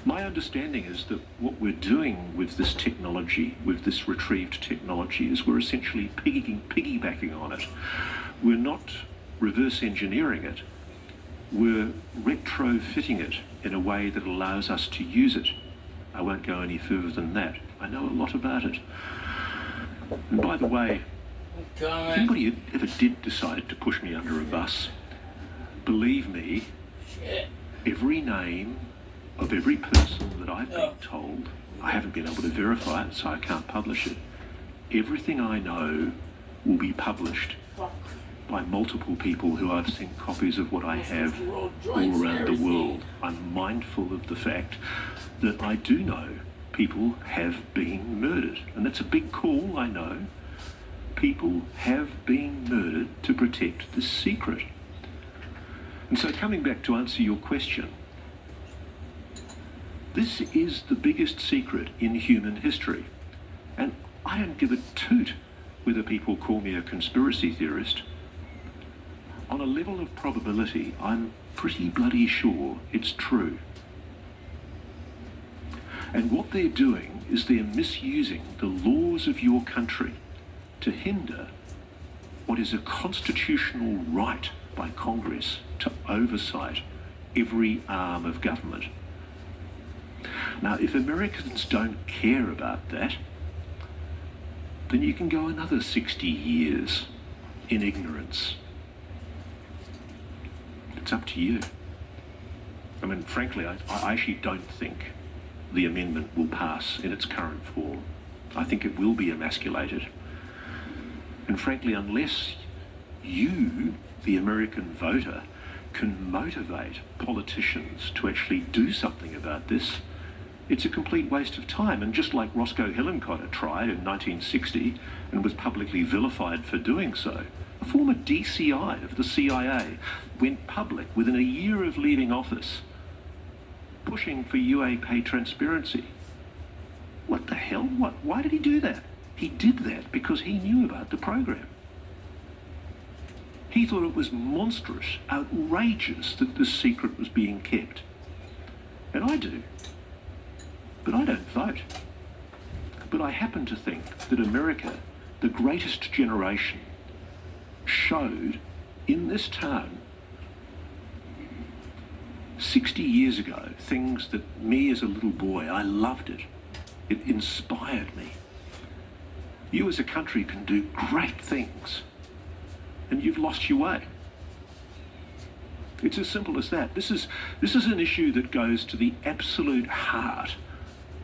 My understanding is that what we're doing with this technology, with this retrieved technology, is we're essentially piggybacking on it. We're not reverse engineering it. We're retrofitting it in a way that allows us to use it. I won't go any further than that. I know a lot about it. And by the way, if anybody ever did decide to push me under a bus, believe me, every name of every person that I've been told, I haven't been able to verify it, so I can't publish it. Everything I know will be published by multiple people who I've sent copies of what I have all around the world. I'm mindful of the fact that I do know people have been murdered. And that's a big call, I know. People have been murdered to protect this secret. And so coming back to answer your question, this is the biggest secret in human history. And I don't give a toot whether people call me a conspiracy theorist. On a level of probability, I'm pretty bloody sure it's true. And what they're doing is they're misusing the laws of your country to hinder what is a constitutional right by Congress to oversight every arm of government. Now, if Americans don't care about that, then you can go another 60 years in ignorance. It's up to you. I mean, frankly, I actually don't think the amendment will pass in its current form. I think it will be emasculated. And frankly, unless you, the American voter, can motivate politicians to actually do something about this, it's a complete waste of time. And just like Roscoe Hillenkotter tried in 1960 and was publicly vilified for doing so, a former DCI of the CIA went public within a year of leaving office, pushing for UAP transparency. What the hell? Why did he do that? He did that because he knew about the program. He thought it was monstrous, outrageous that this secret was being kept. And I do. But I don't vote. But I happen to think that America, the greatest generation, showed in this town 60 years ago things that me as a little boy, I loved it. It inspired me. You as a country can do great things, and you've lost your way. It's as simple as that. This is an issue that goes to the absolute heart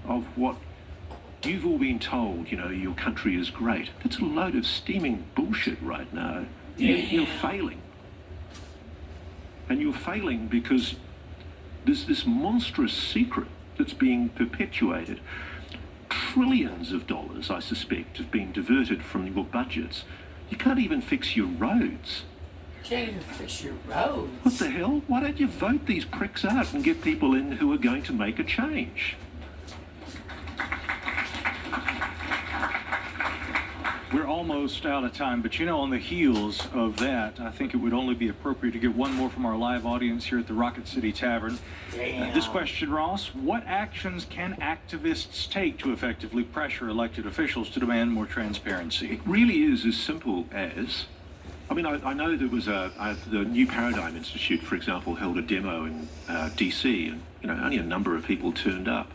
of what you've all been told, your country is great. That's a load of steaming bullshit right now. You're failing. And you're failing because there's this monstrous secret that's being perpetuated. Trillions of dollars, I suspect, have been diverted from your budgets. You can't even fix your roads. Can't even fix your roads. What the hell? Why don't you vote these pricks out and get people in who are going to make a change? We're almost out of time, but on the heels of that, I think it would only be appropriate to get one more from our live audience here at the Rocket City Tavern. This question, Ross: what actions can activists take to effectively pressure elected officials to demand more transparency? It really is as simple as, I know there was the New Paradigm Institute, for example, held a demo in DC, and only a number of people turned up.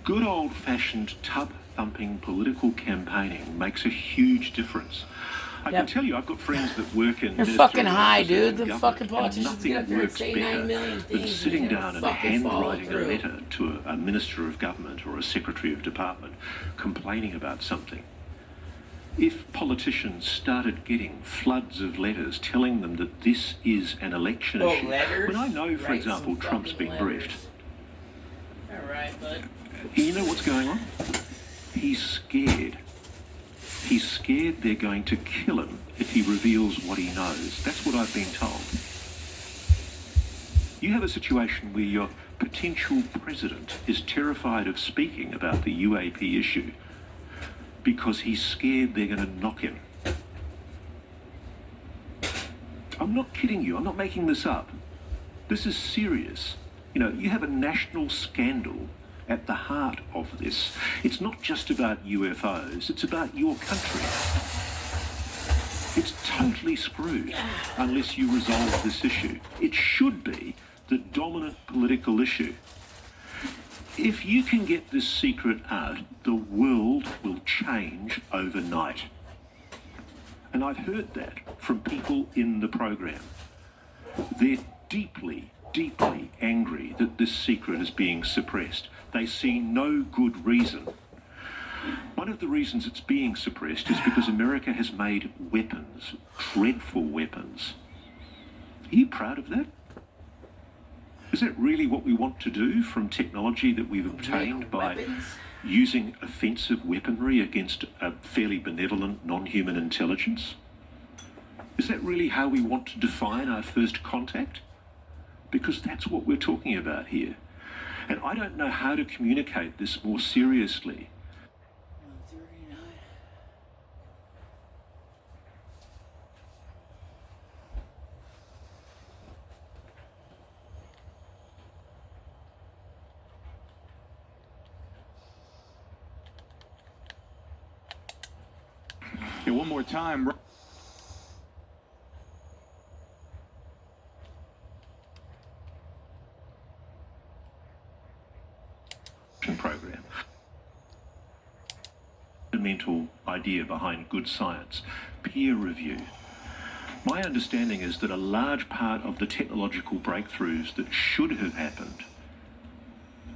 Good old-fashioned tub-thumping political campaigning makes a huge difference. I can tell you, I've got friends that work in... They're fucking high, dude. The fucking politicians politicians get up there and say 9 million than things. sitting down and handwriting a through. letter to a minister of government or a secretary of department complaining about something. If politicians started getting floods of letters telling them that this is an election issue... letters? I know, for Write example, some Trump's fucking been letters. briefed. All right, bud. You know what's going on? He's scared. He's scared they're going to kill him if he reveals what he knows. That's what I've been told. You have a situation where your potential president is terrified of speaking about the UAP issue because he's scared they're going to knock him. I'm not kidding you. I'm not making this up. This is serious. You have a national scandal at the heart of this. It's not just about UFOs, it's about your country. It's totally screwed unless you resolve this issue. It should be the dominant political issue. If you can get this secret out, the world will change overnight. And I've heard that from people in the program. They're deeply angry that this secret is being suppressed. They see no good reason. One of the reasons it's being suppressed is because America has made weapons, dreadful weapons. Are you proud of that? Is that really what we want to do from technology that we've obtained by using offensive weaponry against a fairly benevolent, non-human intelligence? Is that really how we want to define our first contact? Because that's what we're talking about here. And I don't know how to communicate this more seriously. 139. Yeah, one more time. Program. The fundamental idea behind good science, peer review. My understanding is that a large part of the technological breakthroughs that should have happened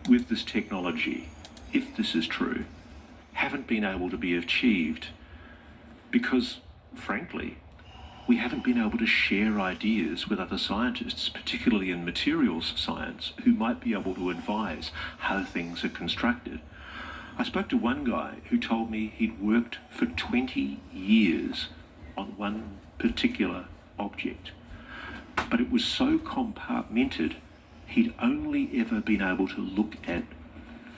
with this technology, if this is true, haven't been able to be achieved because, frankly, we haven't been able to share ideas with other scientists, particularly in materials science, who might be able to advise how things are constructed. I spoke to one guy who told me he'd worked for 20 years on one particular object, but it was so compartmented, he'd only ever been able to look at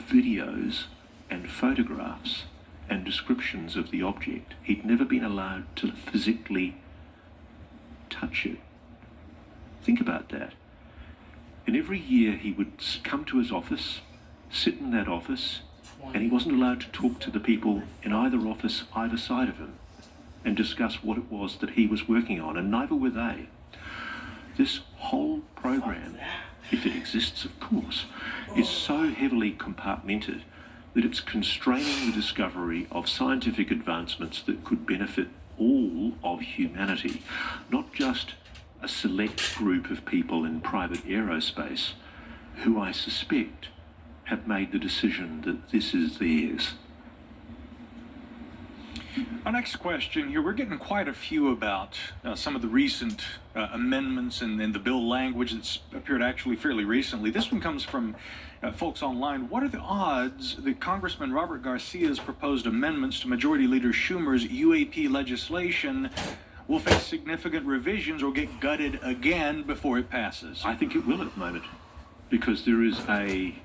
videos and photographs and descriptions of the object. He'd never been allowed to physically touch it. Think about that. And every year he would come to his office, sit in that office, and he wasn't allowed to talk to the people in either office either side of him and discuss what it was that he was working on, and neither were they. This whole program, if it exists of course, is so heavily compartmented that it's constraining the discovery of scientific advancements that could benefit all of humanity, not just a select group of people in private aerospace who I suspect have made the decision that this is theirs. Our next question here, we're getting quite a few about some of the recent amendments and the bill language that's appeared actually fairly recently. This one comes from folks online. What are the odds that Congressman Robert Garcia's proposed amendments to Majority Leader Schumer's UAP legislation will face significant revisions or get gutted again before it passes? I think it will at the moment, because there is I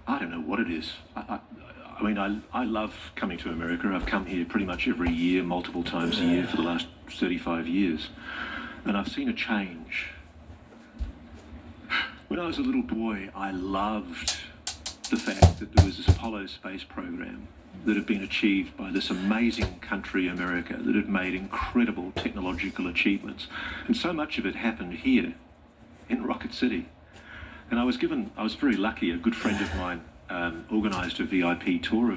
don't know what it is. I mean, I love coming to America. I've come here pretty much every year, multiple times a year for the last 35 years. And I've seen a change. When I was a little boy, I loved the fact that there was this Apollo space program that had been achieved by this amazing country, America, that had made incredible technological achievements. And so much of it happened here in Rocket City. And I was very lucky. A good friend of mine organised a VIP tour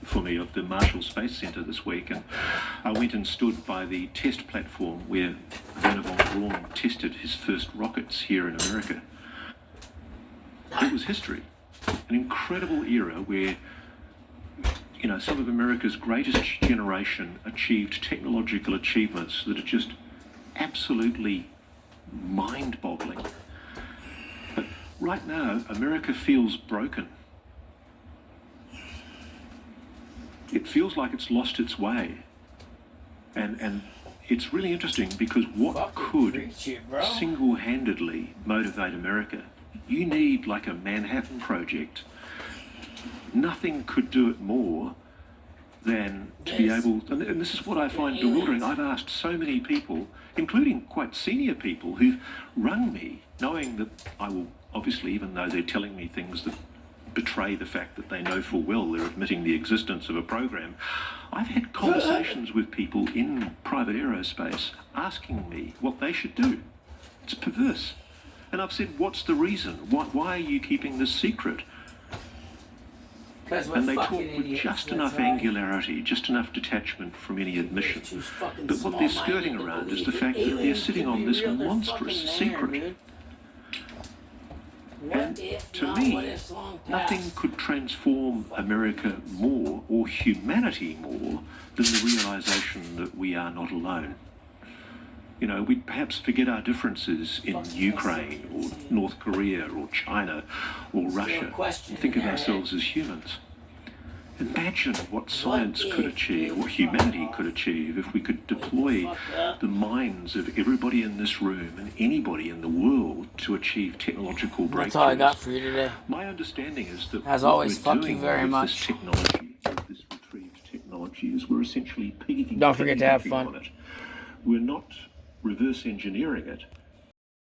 for me of the Marshall Space Centre this week, and I went and stood by the test platform where Werner von Braun tested his first rockets here in America. It was history, an incredible era where, you know, some of America's greatest generation achieved technological achievements that are just absolutely mind-boggling. But right now, America feels broken. It feels like it's lost its way. And it's really interesting, because what could single-handedly motivate America? You need like a Manhattan Project. Nothing could do it more than to be able, and this is what I find bewildering. I've asked so many people, including quite senior people, who've rung me, knowing that I will, obviously, even though they're telling me things that betray the fact that they know full well they're admitting the existence of a program. I've had conversations with people in private aerospace asking me what they should do. It's perverse. And I've said, what's the reason? Why are you keeping this secret? And they talk with just enough angularity, just enough detachment from any admission. But what they're skirting around is the fact that they're sitting on this monstrous secret. And to me, nothing could transform America more, or humanity more, than the realization that we are not alone. You know, we'd perhaps forget our differences in Ukraine, or North Korea, or China, or Russia, and think of ourselves as humans. Imagine what science could achieve, what humanity could achieve, if we could deploy the minds of everybody in this room and anybody in the world to achieve technological breakthroughs. That's all I got for you today. My understanding is that as what always, we're fuck doing you very with much. this technology, with this retrieved technology, is we're essentially Don't forget to have piggybacking fun. on it. We're not reverse engineering it.